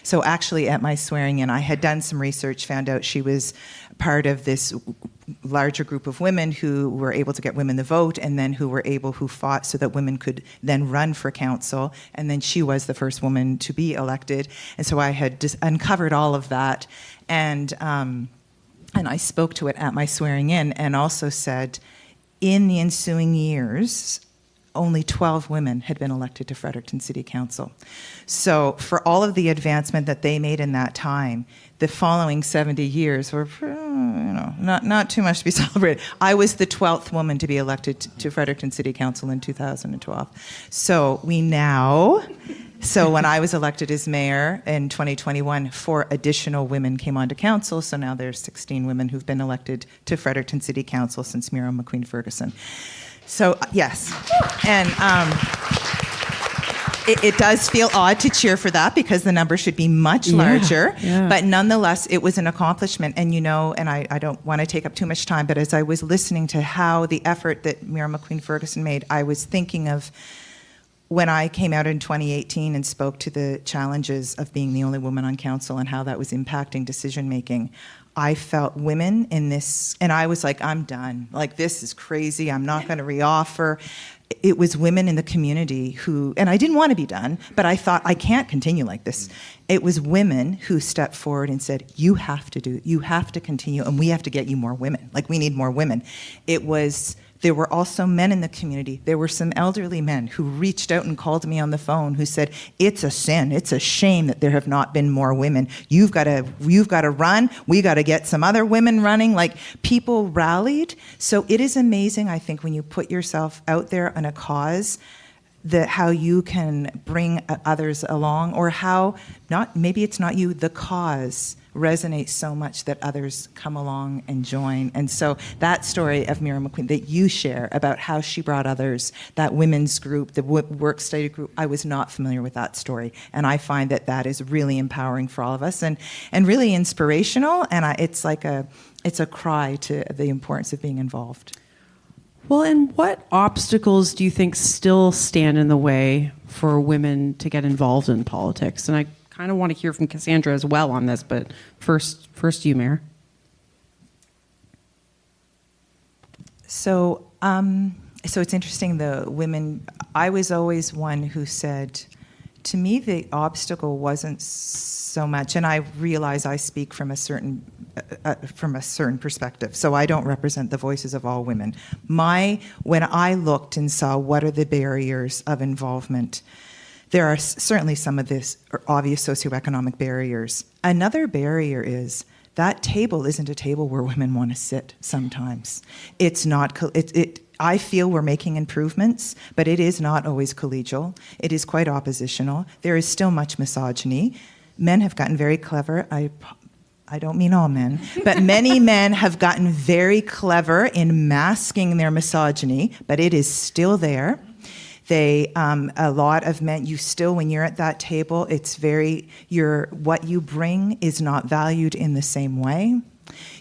So actually at my swearing in, I had done some research, found out she was part of this larger group of women who were able to get women the vote, and then who fought so that women could then run for council, and then she was the first woman to be elected. And so I had just uncovered all of that, and I spoke to it at my swearing in, and also said, in the ensuing years, only 12 women had been elected to Fredericton City Council. So for all of the advancement that they made in that time, the following 70 years were, not too much to be celebrated. I was the 12th woman to be elected to Fredericton City Council in 2012. So when I was elected as mayor in 2021, 4 additional women came onto council. So now there's 16 women who've been elected to Fredericton City Council since Muriel McQueen Ferguson. So, yes. And it does feel odd to cheer for that because the number should be much larger. Yeah. But nonetheless, it was an accomplishment. And, and I don't want to take up too much time, but as I was listening to how the effort that Muriel McQueen Ferguson made, I was thinking of when I came out in 2018 and spoke to the challenges of being the only woman on council and how that was impacting decision making. I felt women in this, and I was like, I'm done. Like, this is crazy. I'm not going to reoffer. It was women in the community who, and I didn't want to be done, but I thought, I can't continue like this. It was women who stepped forward and said, you have to continue, and we have to get you more women. Like, we need more women. There were also men in the community. There were some elderly men who reached out and called me on the phone who said, it's a sin, it's a shame that there have not been more women. You've got to run. We got to get some other women running. Like, people rallied. So it is amazing, I think, when you put yourself out there on a cause, how you can bring others along, or how, maybe it's not you, the cause resonates so much that others come along and join. And so that story of Muriel McQueen that you share about how she brought others, that women's group, the work study group, I was not familiar with that story. And I find that is really empowering for all of us and really inspirational. And it's a cry to the importance of being involved. Well, and what obstacles do you think still stand in the way for women to get involved in politics? And I kind of want to hear from Cassandra as well on this, but first you, Mayor. So it's interesting, the women, I was always one who said, to me, the obstacle wasn't so much, and I realize I speak from a certain perspective, so I don't represent the voices of all women. When I looked and saw what are the barriers of involvement, there are certainly some of this obvious socioeconomic barriers. Another barrier is that table isn't a table where women want to sit sometimes. It's not, I feel we're making improvements, but it is not always collegial. It is quite oppositional. There is still much misogyny. Men have gotten very clever. I don't mean all men, but many men have gotten very clever in masking their misogyny, but it is still there. A lot of men, when you're at that table, it's what you bring is not valued in the same way.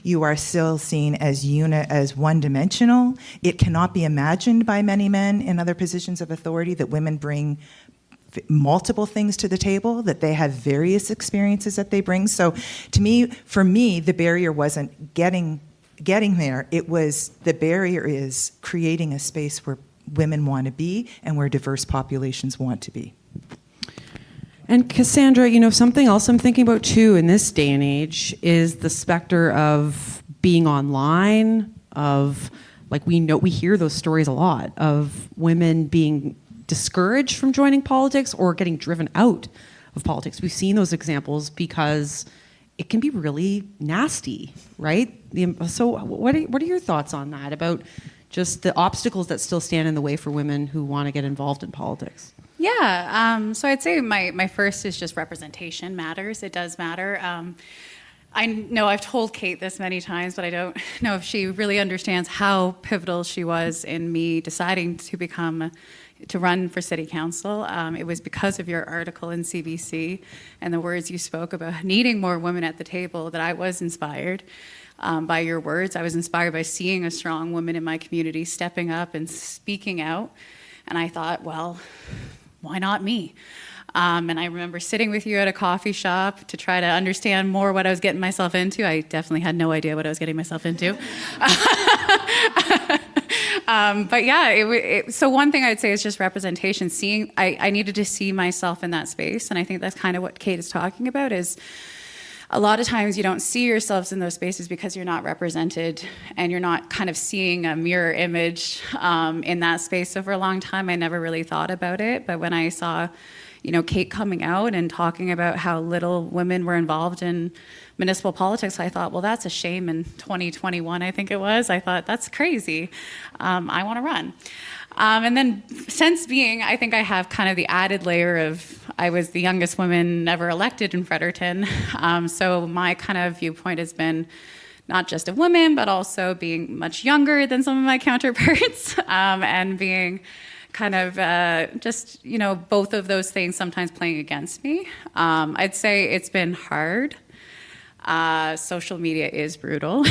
You are still seen as one-dimensional. It cannot be imagined by many men in other positions of authority that women bring multiple things to the table, that they have various experiences that they bring. So for me, the barrier wasn't getting there. It was, the barrier is creating a space where women want to be and where diverse populations want to be. And Cassandra, something else I'm thinking about too in this day and age is the specter of being online, of we hear those stories a lot of women being discouraged from joining politics or getting driven out of politics. We've seen those examples because it can be really nasty, right? So what are your thoughts on that, about just the obstacles that still stand in the way for women who want to get involved in politics? Yeah, so I'd say my first is just representation matters. It does matter. I know I've told Kate this many times, but I don't know if she really understands how pivotal she was in me deciding to run for city council. It was because of your article in CBC and the words you spoke about needing more women at the table that I was inspired by your words. I was inspired by seeing a strong woman in my community stepping up and speaking out. And I thought, well, why not me? And I remember sitting with you at a coffee shop to try to understand more what I was getting myself into. I definitely had no idea what I was getting myself into. But yeah, so one thing I'd say is just representation. I needed to see myself in that space. And I think that's kind of what Kate is talking about, is a lot of times you don't see yourselves in those spaces because you're not represented and you're not kind of seeing a mirror image in that space. So for a long time, I never really thought about it. But when I saw, Kate coming out and talking about how little women were involved in municipal politics, I thought, well, that's a shame. In 2021, I think it was, I thought, that's crazy. I want to run. And then since I think I have kind of the added layer of, I was the youngest woman ever elected in Fredericton. So my kind of viewpoint has been not just a woman, but also being much younger than some of my counterparts, and being kind of both of those things sometimes playing against me. I'd say it's been hard. Social media is brutal.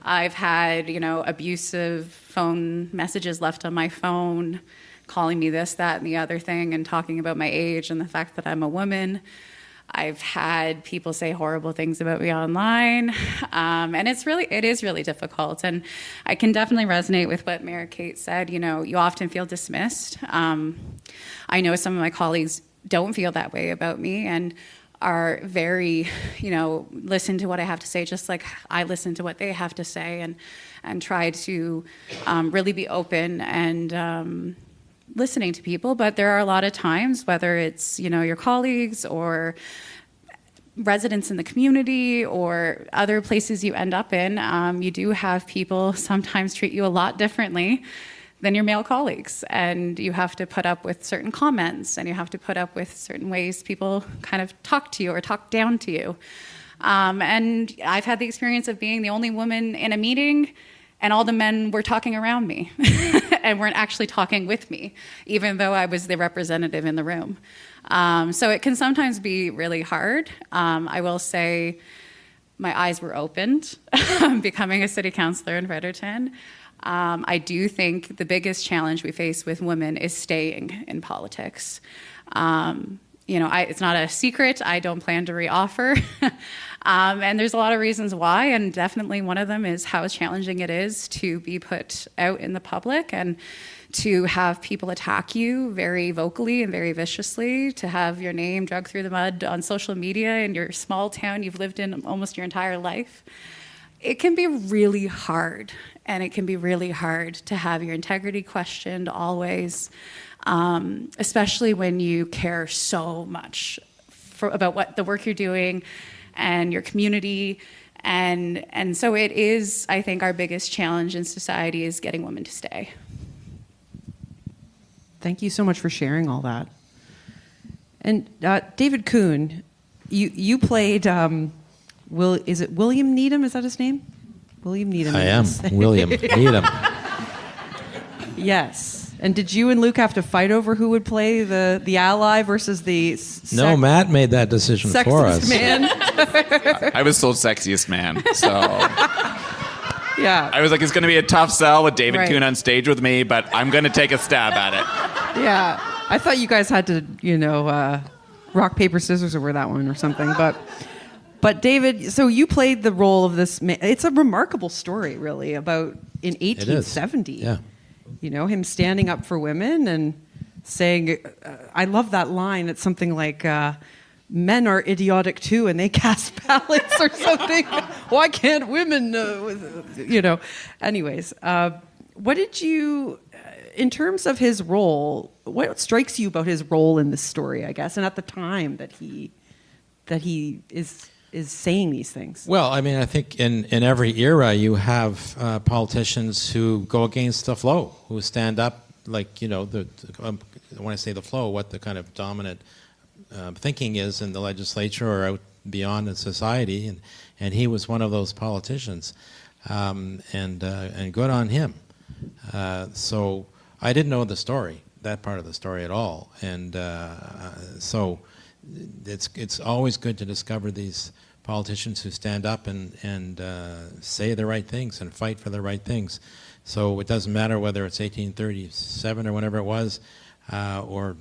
I've had, abusive phone messages left on my phone, calling me this, that, and the other thing, and talking about my age and the fact that I'm a woman. I've had people say horrible things about me online, and it is really difficult. And I can definitely resonate with what Mayor Kate said. You often feel dismissed. I know some of my colleagues don't feel that way about me and are very, listen to what I have to say, just like I listen to what they have to say, and try to really be open and listening to people. But there are a lot of times, whether it's, your colleagues or residents in the community or other places you end up in, you do have people sometimes treat you a lot differently than your male colleagues. And you have to put up with certain comments, and you have to put up with certain ways people kind of talk to you or talk down to you. And I've had the experience of being the only woman in a meeting, and all the men were talking around me and weren't actually talking with me, even though I was the representative in the room. So it can sometimes be really hard. I will say my eyes were opened becoming a city councillor in Fredericton. I do think the biggest challenge we face with women is staying in politics. It's not a secret. I don't plan to reoffer. And there's a lot of reasons why, and definitely one of them is how challenging it is to be put out in the public and to have people attack you very vocally and very viciously, to have your name dragged through the mud on social media in your small town you've lived in almost your entire life. It can be really hard, and it can be really hard to have your integrity questioned always, especially when you care so much about what the work you're doing and your community. And so it is, I think, our biggest challenge in society is getting women to stay. Thank you so much for sharing all that. And David Coon, you played, is it William Needham? Is that his name? William Needham. I am William Needham. Yes. And did you and Luke have to fight over who would play the ally versus the No, Matt made that decision for us. Man? I was told sexiest man, so Yeah. I was like, it's going to be a tough sell with David Right. Coon on stage with me, but I'm going to take a stab at it. Yeah. I thought you guys had to, rock, paper, scissors over that one or something. But David, so you played the role of this man. It's a remarkable story, really, about in 1870. Yeah. Him standing up for women and saying, I love that line. It's something like, men are idiotic too, and they cast ballots or something. Why can't women, Anyways, what did you, in terms of his role, what strikes you about his role in this story, I guess, and at the time that he is saying these things? Well, I mean, I think in every era you have politicians who go against the flow, who stand up, like, when I say the flow, what the kind of dominant thinking is in the legislature or out beyond in society, and he was one of those politicians, and good on him. So I didn't know the story, that part of the story at all, and so it's always good to discover these politicians who stand up and say the right things and fight for the right things. So it doesn't matter whether it's 1837 or whenever it was, or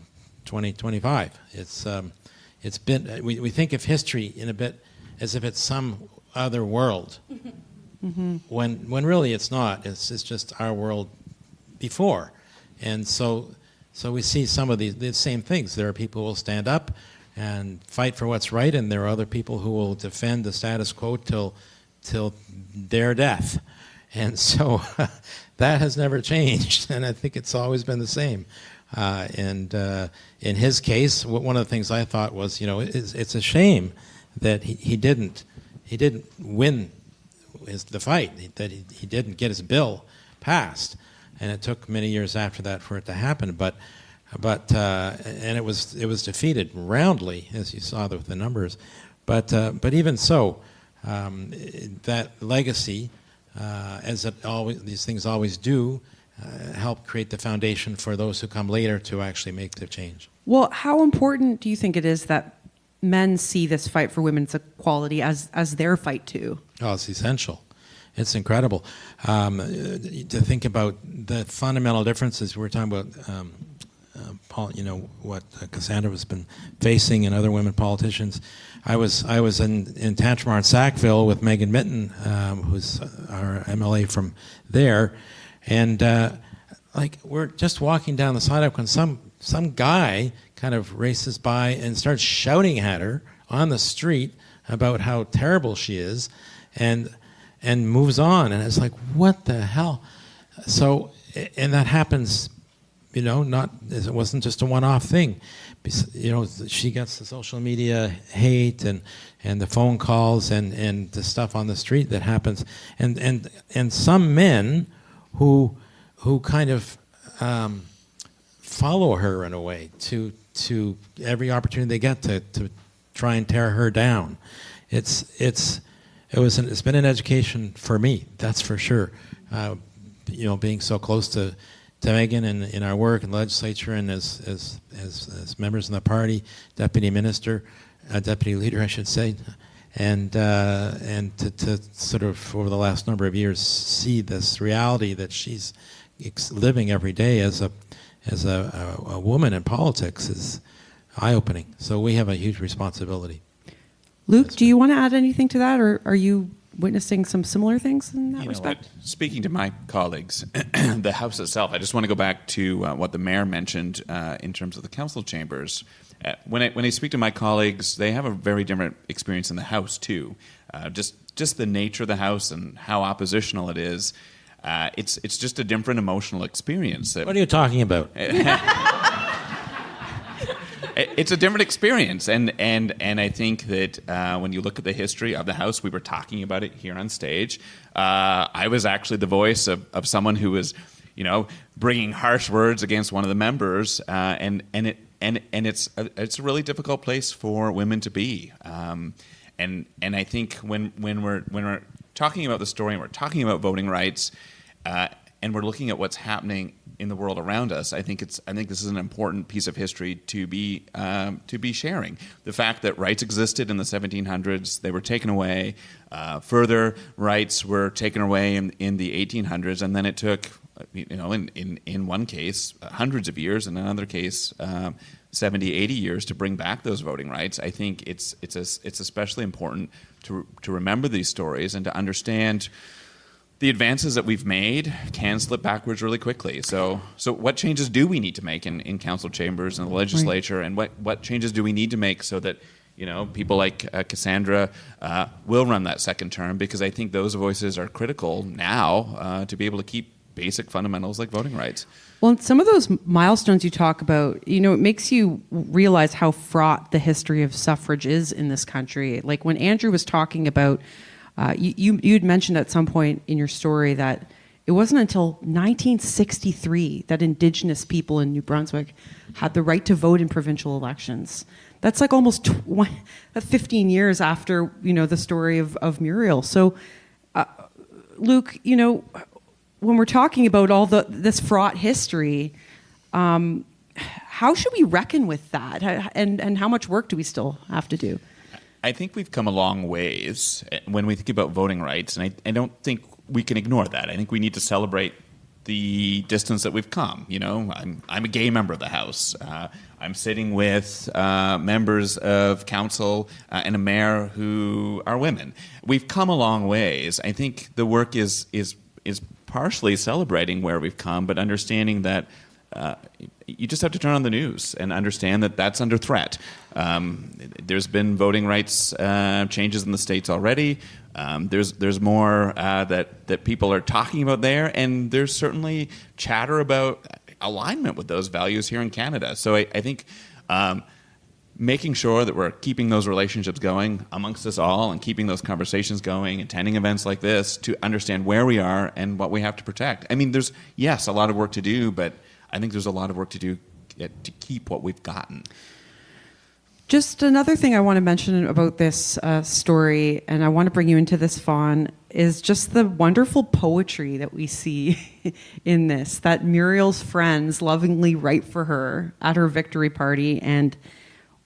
2025. It's been, we think of history in a bit as if it's some other world, when really it's not. It's just our world before, and so we see some of the same things. There are people who will stand up and fight for what's right, and there are other people who will defend the status quo till their death. And so that has never changed, and I think it's always been the same. And in his case, one of the things I thought was, it's a shame that he didn't win the fight, that he didn't get his bill passed, and it took many years after that for it to happen. But and it was defeated roundly, as you saw with the numbers. But even so, that legacy, as these things always do, help create the foundation for those who come later to actually make the change. Well, how important do you think it is that men see this fight for women's equality as their fight too? Oh, it's essential. It's incredible to think about the fundamental differences. We're talking about, what Cassandra has been facing and other women politicians. I was in Tantramar and Sackville with Megan Mitton, who's our MLA from there, and we're just walking down the sidewalk when some guy kind of races by and starts shouting at her on the street about how terrible she is, and moves on, and it's like, what the hell? So, and that happens, it wasn't just a one-off thing. She gets the social media hate and the phone calls and the stuff on the street that happens, and some men who kind of follow her in a way to every opportunity they get to try and tear her down. It's been an education for me, that's for sure. Being so close to Megan in our work in the legislature and as members in the party, deputy minister, deputy leader, I should say, and to sort of over the last number of years see this reality that she's living every day as a woman in politics is eye-opening. So we have a huge responsibility. Luke, do you want to add anything to that, or are you witnessing some similar things in that respect? Speaking to my colleagues, the House itself, I just want to go back to what the mayor mentioned in terms of the council chambers. When I speak to my colleagues, they have a very different experience in the House too. Just the nature of the House and how oppositional it is. It's just a different emotional experience. What are you talking about? It's a different experience, and I think that when you look at the history of the House, we were talking about it here on stage. I was actually the voice of someone who was, bringing harsh words against one of the members, and it's a really difficult place for women to be. And I think when we're talking about the story and we're talking about voting rights, and we're looking at what's happening in the world around us, I think this is an important piece of history to be sharing. The fact that rights existed in the 1700s, they were taken away. Further rights were taken away in the 1800s, and then it took, in one case, hundreds of years, and in another case, 70, 80 years to bring back those voting rights. I think it's especially important to remember these stories and to understand the advances that we've made can slip backwards really quickly. So what changes do we need to make in council chambers and the legislature, and what changes do we need to make so that people like Cassandra will run that second term? Because I think those voices are critical now to be able to keep basic fundamentals like voting rights. Well, some of those milestones you talk about, it makes you realize how fraught the history of suffrage is in this country. Like when Andrew was talking about you'd mentioned at some point in your story that it wasn't until 1963 that Indigenous people in New Brunswick had the right to vote in provincial elections. That's like almost 15 years after, the story of Muriel. So, Luke, when we're talking about all this fraught history, how should we reckon with that? And how much work do we still have to do? I think we've come a long ways when we think about voting rights, and I don't think we can ignore that. I think we need to celebrate the distance that we've come. I'm a gay member of the House. I'm sitting with members of council and a mayor who are women. We've come a long ways. I think the work is partially celebrating where we've come, but understanding that you just have to turn on the news and understand that that's under threat. There's been voting rights changes in the States already. There's more that people are talking about there, and there's certainly chatter about alignment with those values here in Canada. So I think making sure that we're keeping those relationships going amongst us all and keeping those conversations going, attending events like this to understand where we are and what we have to protect. I mean, there's, yes, a lot of work to do, but I think there's a lot of work to do to keep what we've gotten. Just another thing I want to mention about this story, and I want to bring you into this, Fawn, is just the wonderful poetry that we see in this, that Muriel's friends lovingly write for her at her victory party. And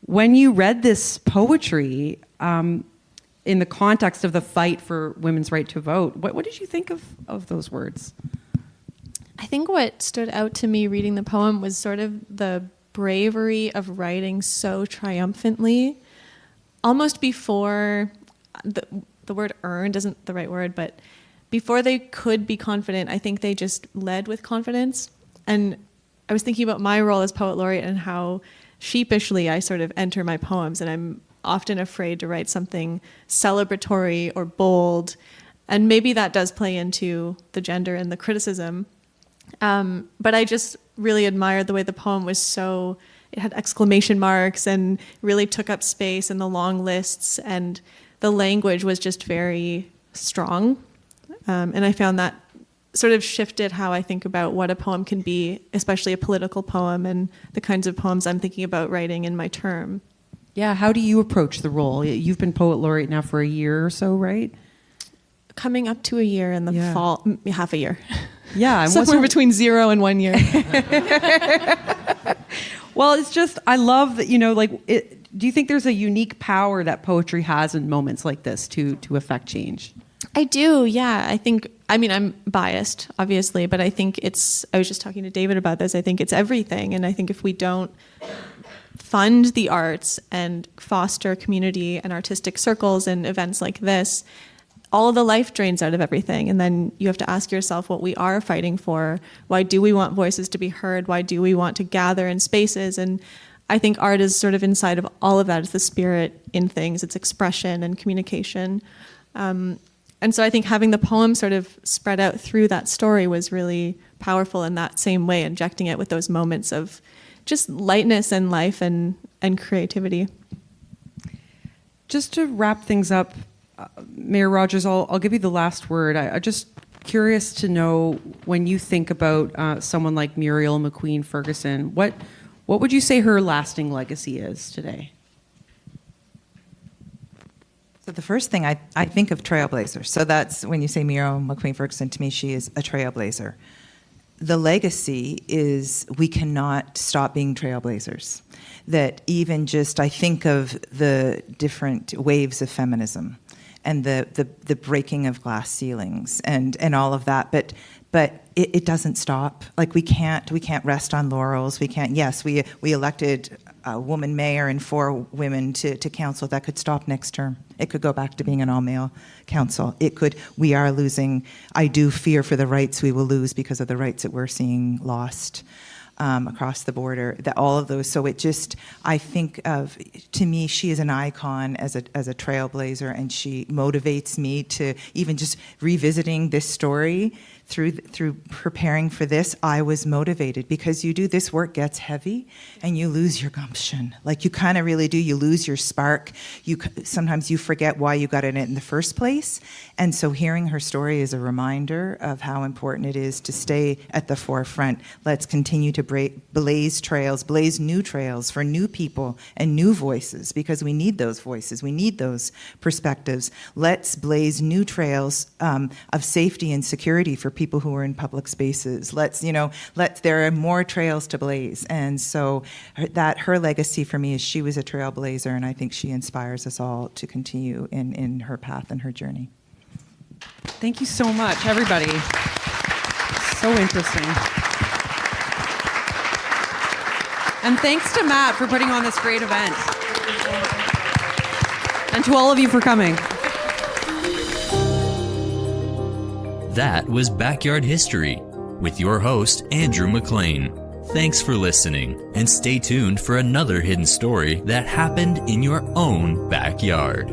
when you read this poetry in the context of the fight for women's right to vote, what did you think of those words? I think what stood out to me reading the poem was sort of the bravery of writing so triumphantly, almost before the word earned isn't the right word, but before they could be confident, I think they just led with confidence. And I was thinking about my role as Poet Laureate and how sheepishly I sort of enter my poems, and I'm often afraid to write something celebratory or bold, and maybe that does play into the gender and the criticism. But I just really admired the way the poem was it had exclamation marks and really took up space and the long lists, and the language was just very strong. And I found that sort of shifted how I think about what a poem can be, especially a political poem and the kinds of poems I'm thinking about writing in my term. Yeah, how do you approach the role? You've been Poet Laureate now for a year or so, right? Coming up to a year in the fall, half a year. Yeah. Somewhere between 0 and 1 year. Well, it's just, I love that, do you think there's a unique power that poetry has in moments like this to affect change? I do, yeah. I'm biased, obviously, but I think I was just talking to David about this, I think it's everything. And I think if we don't fund the arts and foster community and artistic circles and events like this, all of the life drains out of everything. And then you have to ask yourself what we are fighting for. Why do we want voices to be heard? Why do we want to gather in spaces? And I think art is sort of inside of all of that. It's the spirit in things. It's expression and communication. And so I think having the poem sort of spread out through that story was really powerful in that same way, injecting it with those moments of just lightness and life and creativity. Just to wrap things up, Mayor Rogers, I'll give you the last word. I'm just curious to know, when you think about someone like Muriel McQueen Ferguson, what would you say her lasting legacy is today? So the first thing I think of trailblazer. So that's when you say Muriel McQueen Ferguson, to me, she is a trailblazer. The legacy is we cannot stop being trailblazers. That even just, I think of the different waves of feminism and the breaking of glass ceilings and all of that. But it doesn't stop. Like we can't rest on laurels. We can't. Yes, we elected a woman mayor and 4 women to council. That could stop next term. It could go back to being an all-male council. It could. We are losing. I do fear for the rights we will lose because of the rights that we're seeing lost across the border. That all of those. So it just. I think of. To me, she is an icon as a trailblazer, and she motivates me to even just revisiting this story. Through preparing for this, I was motivated because you do this work gets heavy and you lose your gumption. Like you kind of really do. You lose your spark. Sometimes you forget why you got in it in the first place. And so hearing her story is a reminder of how important it is to stay at the forefront. Let's continue to blaze new trails for new people and new voices, because we need those voices. We need those perspectives. Let's blaze new trails of safety and security for people who are in public spaces. There are more trails to blaze. And so her legacy for me is she was a trailblazer, and I think she inspires us all to continue in her path and her journey. Thank you so much, everybody. So interesting. And thanks to Matt for putting on this great event. And to all of you for coming. That was Backyard History with your host, Andrew McLean. Thanks for listening, and stay tuned for another hidden story that happened in your own backyard.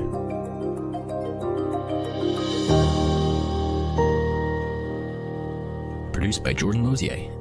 Produced by Jordan Lozier.